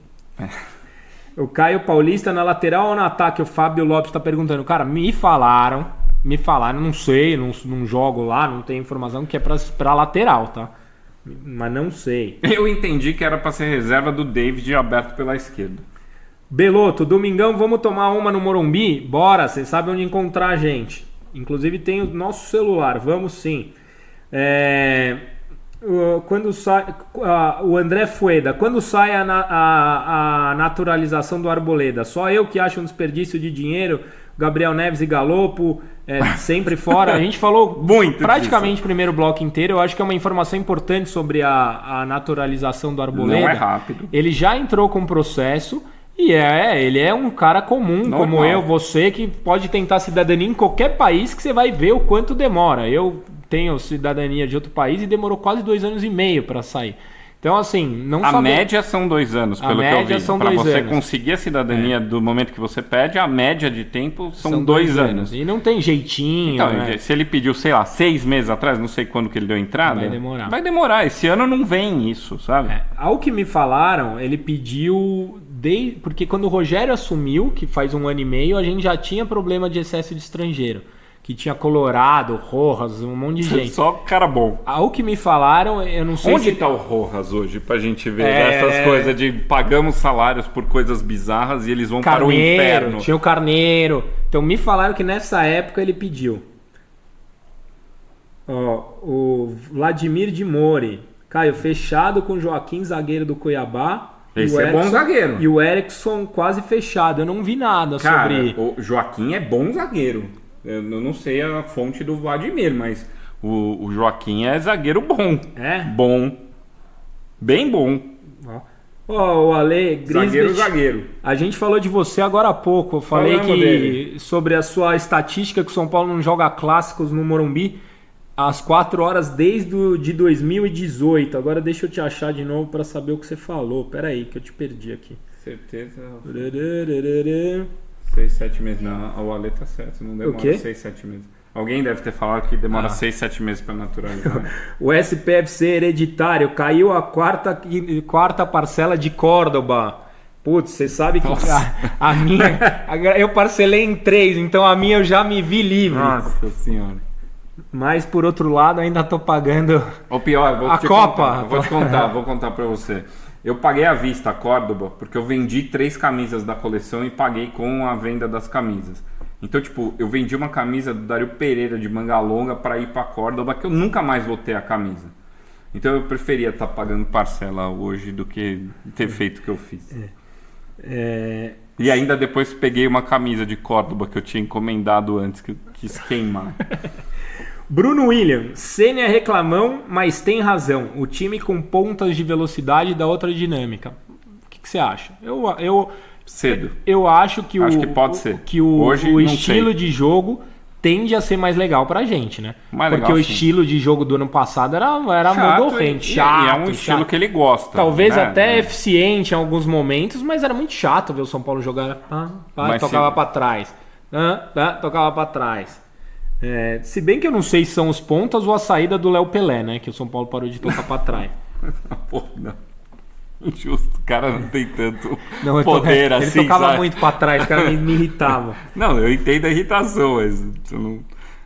O Caio Paulista na lateral ou no ataque? O Fábio Lopes tá perguntando. Cara, me falaram, não sei, não jogo lá, não tenho informação que é pra lateral, tá? Mas não sei. Eu entendi que era para ser reserva do David aberto pela esquerda. Beloto, domingão vamos tomar uma no Morumbi? Bora, você sabe onde encontrar a gente. Inclusive tem o nosso celular, vamos sim. Quando sai o André Fueda, quando sai a naturalização do Arboleda? Só eu que acho um desperdício de dinheiro. Gabriel Neves e Galopo sempre fora. A gente falou muito praticamente o primeiro bloco inteiro. Eu acho que é uma informação importante sobre a naturalização do Arboleda. Não é rápido. Ele já entrou com o processo e ele é um cara comum, normal, como eu, você, que pode tentar cidadania em qualquer país que você vai ver o quanto demora. Eu tenho cidadania de outro país e demorou quase 2 anos e meio para sair. Então, assim, não A média são 2 anos, pelo que eu vi. Para você conseguir a cidadania do momento que você pede, a média de tempo são 2 anos. E não tem jeitinho, então, né? Se ele pediu, sei lá, 6 meses atrás, não sei quando que ele deu entrada. Vai demorar. Esse ano não vem isso, sabe? Ao que me falaram, ele pediu... Porque quando o Rogério assumiu, que faz 1 ano e meio, a gente já tinha problema de excesso de estrangeiro. Que tinha Colorado, Rojas, um monte de gente. Só cara bom. Ao que me falaram, eu não sei Onde tá o Rojas hoje, pra gente ver essas coisas de pagamos salários por coisas bizarras e eles vão para o inferno. Tinha o Carneiro. Então me falaram que nessa época ele pediu. O Vladimir de Mori. Caio, fechado com o Joaquim, zagueiro do Cuiabá. Esse é bom zagueiro. E o Erickson quase fechado. Eu não vi nada sobre... O Joaquim é bom zagueiro. Eu não sei a fonte do Vladimir, mas o Joaquim é zagueiro bom. É? Bom. Bem bom. O Ale zagueiro. A gente falou de você agora há pouco. Eu falei sobre a sua estatística que o São Paulo não joga clássicos no Morumbi. às 4 horas de 2018. Agora deixa eu te achar de novo para saber o que você falou. Pera aí, que eu te perdi aqui. Certeza. 6, 7 meses. Não, a Ale tá certo. Não demora 6, 7 meses. Alguém deve ter falado que demora 6, 7 meses para naturalizar. O SPFC hereditário caiu a quarta parcela de Córdoba. Putz, você sabe que a minha... eu parcelei em 3, então a minha eu já me vi livre. Nossa senhora. Mas, por outro lado, ainda tô pagando ou pior, a Copa. Vou contar para você. Eu paguei à vista a Córdoba porque eu vendi 3 camisas da coleção e paguei com a venda das camisas. Então, tipo, eu vendi uma camisa do Dario Pereira de manga longa para ir para Córdoba, que eu nunca mais vou ter a camisa. Então eu preferia estar pagando parcela hoje do que ter feito o que eu fiz. E ainda depois peguei uma camisa de Córdoba que eu tinha encomendado antes, que eu quis queimar. Bruno William, Senna é reclamão, mas tem razão. O time com pontas de velocidade dá outra dinâmica. O que você acha? Cedo. Eu acho que que pode ser. Que o estilo de jogo tende a ser mais legal pra gente, né? Porque o estilo de jogo do ano passado era modorrente, chato. E é um estilo que ele gosta. Talvez até eficiente em alguns momentos, mas era muito chato ver o São Paulo jogar. Tocava pra trás. Tocava pra trás. Se bem que eu não sei se são os pontas ou a saída do Léo Pelé, né? Que o São Paulo parou de tocar pra trás. Porra, não. Injusto, o cara não tem tanto poder assim. Ele tocava muito pra trás, o cara me irritava. Não, eu entendo a irritação, mas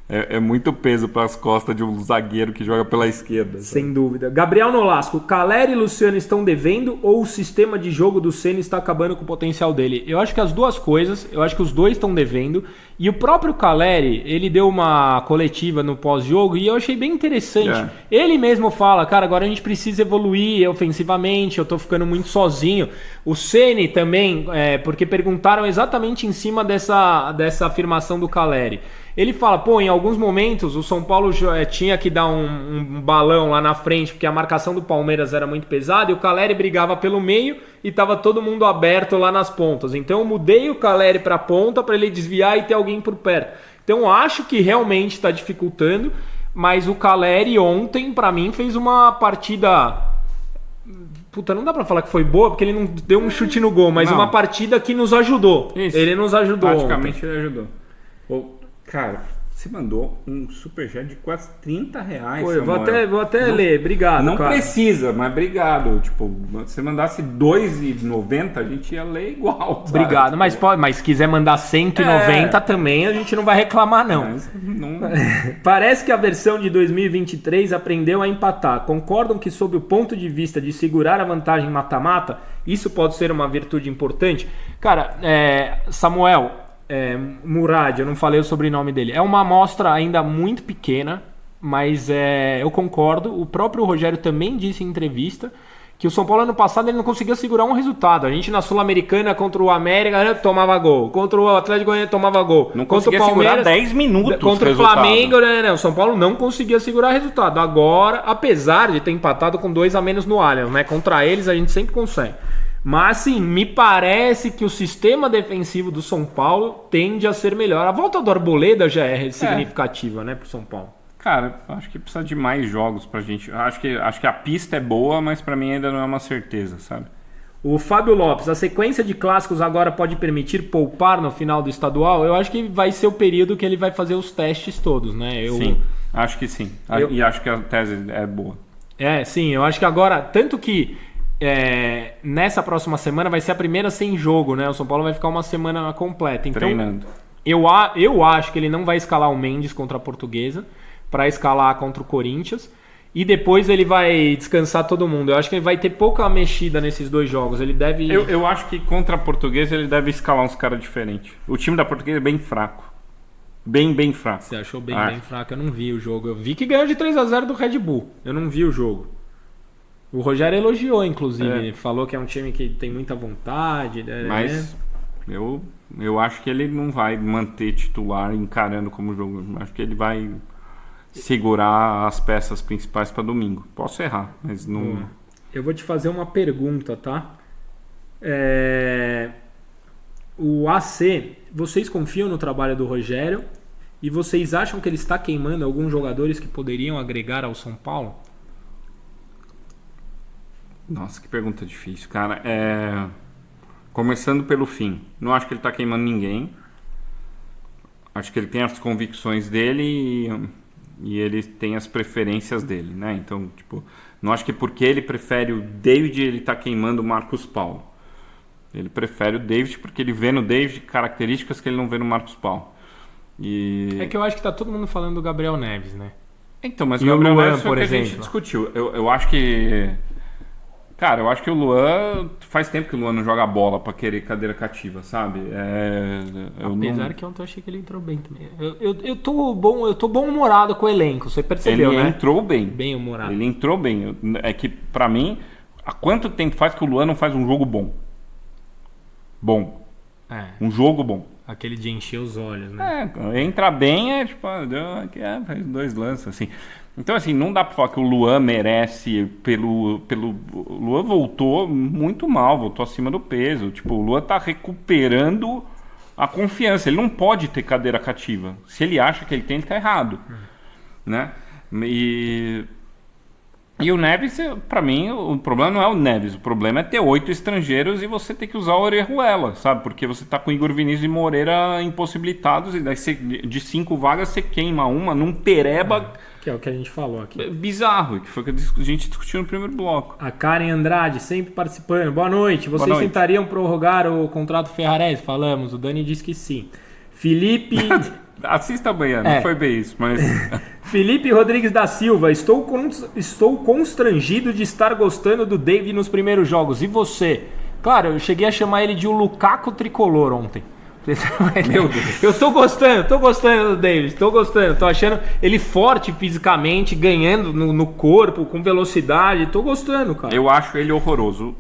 é muito peso pras costas de um zagueiro que joga pela esquerda. Sem dúvida. Gabriel Nolasco, Caleri e Luciano estão devendo ou o sistema de jogo do Senna está acabando com o potencial dele? Eu acho que as duas coisas, eu acho que os dois estão devendo. E o próprio Caleri, ele deu uma coletiva no pós-jogo e eu achei bem interessante. Ele mesmo fala, cara, agora a gente precisa evoluir ofensivamente, eu tô ficando muito sozinho. O Senna também, porque perguntaram exatamente em cima dessa afirmação do Caleri. Ele fala, em alguns momentos o São Paulo tinha que dar um balão lá na frente, porque a marcação do Palmeiras era muito pesada, e o Caleri brigava pelo meio e tava todo mundo aberto lá nas pontas. Então eu mudei o Caleri pra ponta para ele desviar e ter alguém por perto. Então acho que realmente está dificultando, mas o Caleri ontem, pra mim, fez uma partida... Puta, não dá pra falar que foi boa, porque ele não deu um chute no gol, mas uma partida que nos ajudou. Isso. Ele nos ajudou. Praticamente ele ajudou. Cara, você mandou um superchat de quase R$30. Pô, vou até ler, obrigado. Não precisa, mas obrigado. Tipo, se você mandasse R$2,90, a gente ia ler igual. Sabe? Obrigado, mas se quiser mandar 190 também, a gente não vai reclamar, não. Parece que a versão de 2023 aprendeu a empatar. Concordam que, sob o ponto de vista de segurar a vantagem mata-mata, isso pode ser uma virtude importante? Cara, Samuel... Murad, eu não falei o sobrenome dele. É uma amostra ainda muito pequena, mas eu concordo. O próprio Rogério também disse em entrevista que o São Paulo ano passado ele não conseguia segurar um resultado. A gente na Sul-Americana contra o América tomava gol, contra o Atlético Goianiense tomava gol, não conseguia segurar 10 minutos contra o Flamengo, o São Paulo não conseguia segurar resultado. Agora, apesar de ter empatado com 2 a menos no Allianz, né? Contra eles a gente sempre consegue. Mas, sim, me parece que o sistema defensivo do São Paulo tende a ser melhor. A volta do Arboleda já é significativa, né, pro São Paulo. Cara, acho que precisa de mais jogos pra gente. Acho que a pista é boa, mas pra mim ainda não é uma certeza, sabe? O Fábio Lopes, a sequência de clássicos agora pode permitir poupar no final do estadual? Eu acho que vai ser o período que ele vai fazer os testes todos, né? Sim, acho que sim. E acho que a tese é boa. Sim, eu acho que agora, tanto que nessa próxima semana vai ser a primeira sem jogo, né? O São Paulo vai ficar uma semana completa. Então, treinando. Eu acho que ele não vai escalar o Mendes contra a Portuguesa para escalar contra o Corinthians. E depois ele vai descansar todo mundo. Eu acho que ele vai ter pouca mexida nesses 2 jogos. Ele deve... Eu acho que contra a Portuguesa ele deve escalar uns caras diferentes. O time da Portuguesa é bem fraco. Bem fraco. Você achou bem fraco? Eu não vi o jogo. Eu vi que ganhou de 3-0 do Red Bull. Eu não vi o jogo. O Rogério elogiou, inclusive. Falou que é um time que tem muita vontade. Mas eu acho que ele não vai manter titular encarando como jogo. Acho que ele vai segurar as peças principais para domingo. Posso errar, mas não... Eu vou te fazer uma pergunta, tá? O AC, vocês confiam no trabalho do Rogério? E vocês acham que ele está queimando alguns jogadores que poderiam agregar ao São Paulo? Nossa, que pergunta difícil, cara. Começando pelo fim. Não acho que ele está queimando ninguém. Acho que ele tem as convicções dele e ele tem as preferências dele, né? Então, tipo, não acho que porque ele prefere o David, ele está queimando o Marcos Paulo. Ele prefere o David porque ele vê no David características que ele não vê no Marcos Paulo. É que eu acho que tá todo mundo falando do Gabriel Neves, né? Então, mas o Gabriel Neves foi o que a gente discutiu. Eu acho que... Cara, eu acho que o Luan... Faz tempo que o Luan não joga bola pra querer cadeira cativa, sabe? Apesar que ontem eu achei que ele entrou bem também. Eu tô bom-humorado com o elenco, você percebeu, né? Ele entrou bem. Bem-humorado. Ele entrou bem. É que, pra mim, há quanto tempo faz que o Luan não faz um jogo bom? Um jogo bom. Aquele de encher os olhos, né? Entra bem, faz 2 lances, assim. Então, assim, não dá pra falar que o Luan merece o Luan voltou muito mal, voltou acima do peso. Tipo, o Luan tá recuperando a confiança. Ele não pode ter cadeira cativa. Se ele acha que ele tem, ele tá errado. Né? E o Neves, pra mim, o problema não é o Neves. O problema é ter 8 estrangeiros e você ter que usar o Orejuela, sabe? Porque você tá com Igor Vinícius e Moreira impossibilitados e daí de 5 vagas você queima uma num pereba... Que é o que a gente falou aqui. Bizarro, que foi o que a gente discutiu no primeiro bloco. A Karen Andrade, sempre participando. Boa noite. Vocês tentariam prorrogar o contrato Ferrarese? Falamos, o Dani disse que sim. Felipe... Assista amanhã, não foi bem isso, mas... Felipe Rodrigues da Silva, estou constrangido de estar gostando do David nos primeiros jogos. E você? Claro, eu cheguei a chamar ele de o Lukaku tricolor ontem. Meu Deus. Eu tô gostando do David, tô achando ele forte fisicamente, ganhando no corpo, com velocidade, tô gostando, cara. Eu acho ele horroroso,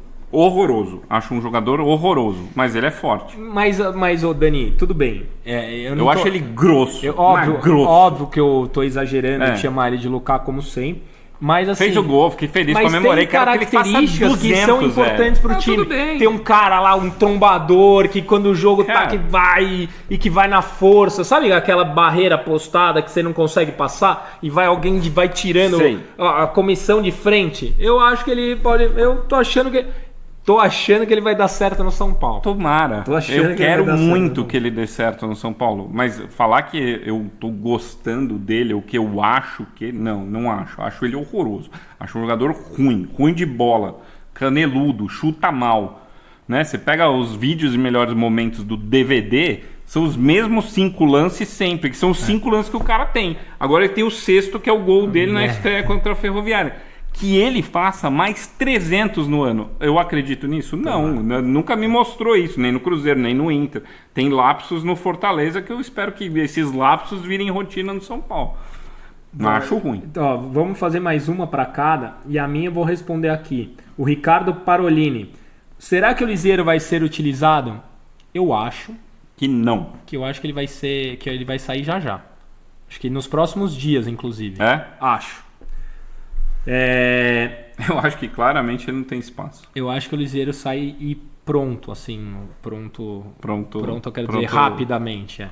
acho um jogador horroroso, mas ele é forte. Mas ô Dani, tudo bem, eu acho ele grosso, óbvio que eu tô exagerando de chamar ele de Lukaku como sempre. Mas, assim, fez o gol, fiquei feliz, comemorei, quero que ele faça 200, que são importantes pro time. Tem um cara lá, um trombador, que quando o jogo tá que vai e que vai na força, sabe aquela barreira postada que você não consegue passar e alguém vai tirando a comissão de frente? Eu acho que ele pode, eu tô achando que ele vai dar certo no São Paulo. Tomara. Eu quero muito que ele dê certo no São Paulo. Mas falar que eu tô gostando dele, o que eu acho que... Não acho. Acho ele horroroso. Acho um jogador ruim de bola, caneludo, chuta mal. Né? Você pega os vídeos de melhores momentos do DVD, são os mesmos 5 lances sempre, que são os 5 lances que o cara tem. Agora ele tem o 6º, que é o gol dele na estreia contra a Ferroviária. Que ele faça mais 300 no ano. Eu acredito nisso? Não, nunca me mostrou isso, nem no Cruzeiro, nem no Inter. Tem lapsos no Fortaleza que eu espero que esses lapsos virem rotina no São Paulo. Não acho ruim. Então, vamos fazer mais uma para cada e a minha eu vou responder aqui. O Ricardo Parolini. Será que o Lisieiro vai ser utilizado? Eu acho. Que não. Que eu acho que ele vai sair já. Acho que nos próximos dias, inclusive. Acho. Eu acho que claramente ele não tem espaço. Eu acho que o Lisieiro sai e pronto, assim, pronto, eu quero dizer, rapidamente.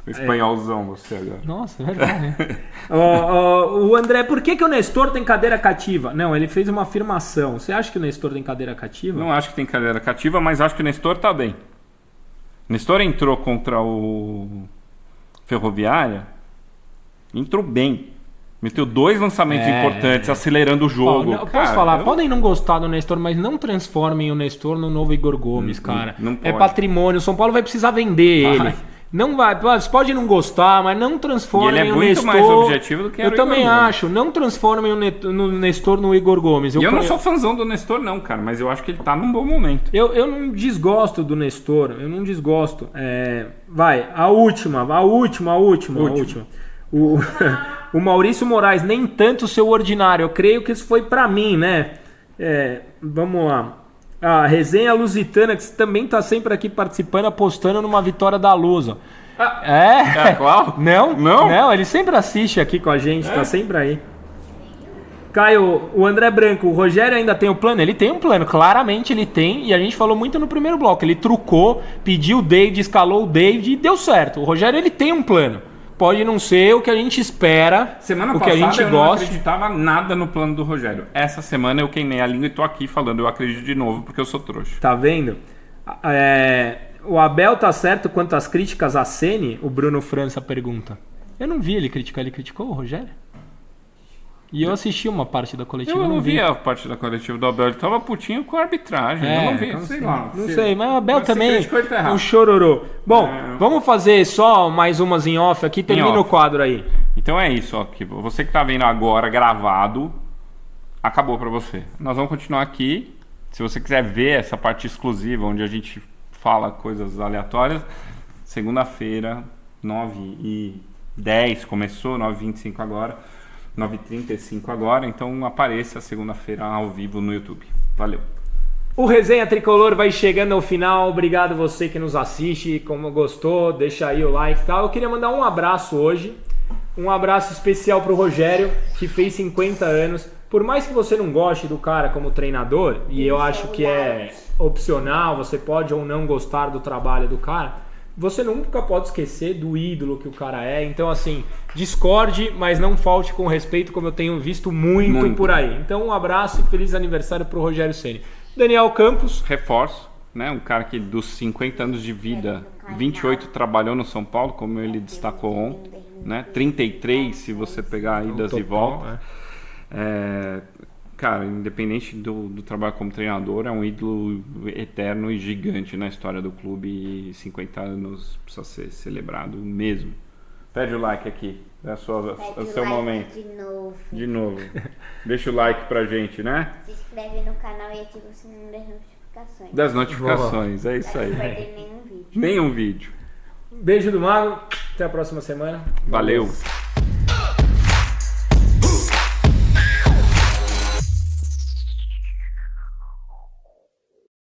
Espanholzão você agora. Nossa, é verdade. O André, por que o Nestor tem cadeira cativa? Não, ele fez uma afirmação. Você acha que o Nestor tem cadeira cativa? Não acho que tem cadeira cativa, mas acho que o Nestor tá bem. O Nestor entrou contra o Ferroviária, entrou bem. Meteu 2 lançamentos importantes, acelerando o jogo. Posso falar? Podem não gostar do Nestor, mas não transformem o Nestor no novo Igor Gomes, cara. Não é patrimônio. O São Paulo vai precisar vender ele. Não vai, você pode não gostar, mas não transformem o Nestor. Ele é muito mais objetivo do que era o Igor Gomes. Eu também acho. Não transformem o Nestor no Igor Gomes. Eu não sou fãzão do Nestor, não, cara, mas eu acho que ele tá num bom momento. Eu não desgosto do Nestor. Eu não desgosto. A última. O Maurício Moraes, nem tanto seu ordinário. Eu creio que isso foi pra mim, né? Vamos lá. A Resenha Lusitana, que também tá sempre aqui participando, apostando numa vitória da Lusa. Qual? Não, ele sempre assiste aqui com a gente, tá sempre aí. Caio, o André Branco, o Rogério ainda tem o plano? Ele tem um plano, claramente ele tem, e a gente falou muito no primeiro bloco. Ele trucou, pediu o David, escalou o David e deu certo. O Rogério, ele tem um plano. pode não ser o que a gente espera, semana o que passada a gente eu gosta. Não acreditava nada no plano do Rogério. Essa semana eu queimei a língua e tô aqui falando, eu acredito de novo, porque eu sou trouxa. Tá vendo? O Abel tá certo quanto às críticas a Ceni? O Bruno França pergunta. Eu não vi ele criticar. Ele criticou o Rogério? E eu assisti uma parte da coletiva. Eu não vi a parte da coletiva do Abel. Ele tava putinho com a arbitragem. Eu não vi, sei lá. Não sei, mas o Abel também tá um chororô. Bom, vamos fazer só mais umas em off aqui. Termina o quadro aí. Então é isso, ó. Você que tá vendo agora gravado, acabou pra você. Nós vamos continuar aqui. Se você quiser ver essa parte exclusiva, onde a gente fala coisas aleatórias, segunda-feira, 9h10 começou, 9h25 agora, 9h35 agora, então apareça segunda-feira ao vivo no YouTube. Valeu! O Resenha Tricolor vai chegando ao final. Obrigado você que nos assiste, como gostou, deixa aí o like e tal. Eu queria mandar um abraço hoje, um abraço especial pro Rogério, que fez 50 anos. Por mais que você não goste do cara como treinador, e eu acho que é opcional, você pode ou não gostar do trabalho do cara, você nunca pode esquecer do ídolo que o cara é. Então, assim, discorde, mas não falte com respeito, como eu tenho visto muito por aí. Então, um abraço e feliz aniversário pro Rogério Ceni. Daniel Campos. Reforço, né? Um cara que dos 50 anos de vida, 28 trabalhou no São Paulo, como ele destacou ontem, né? 33 se você pegar idas e voltas. Cara, independente do trabalho como treinador, é um ídolo eterno e gigante na história do clube, e 50 anos precisa ser celebrado mesmo. Pede o like aqui, é o seu momento. De novo. Deixa o like pra gente, né? Se inscreve no canal e ativa o sininho das notificações. Das notificações, é isso aí. Não vai perder nenhum vídeo. Nenhum vídeo. Beijo do Mago, até a próxima semana. Valeu.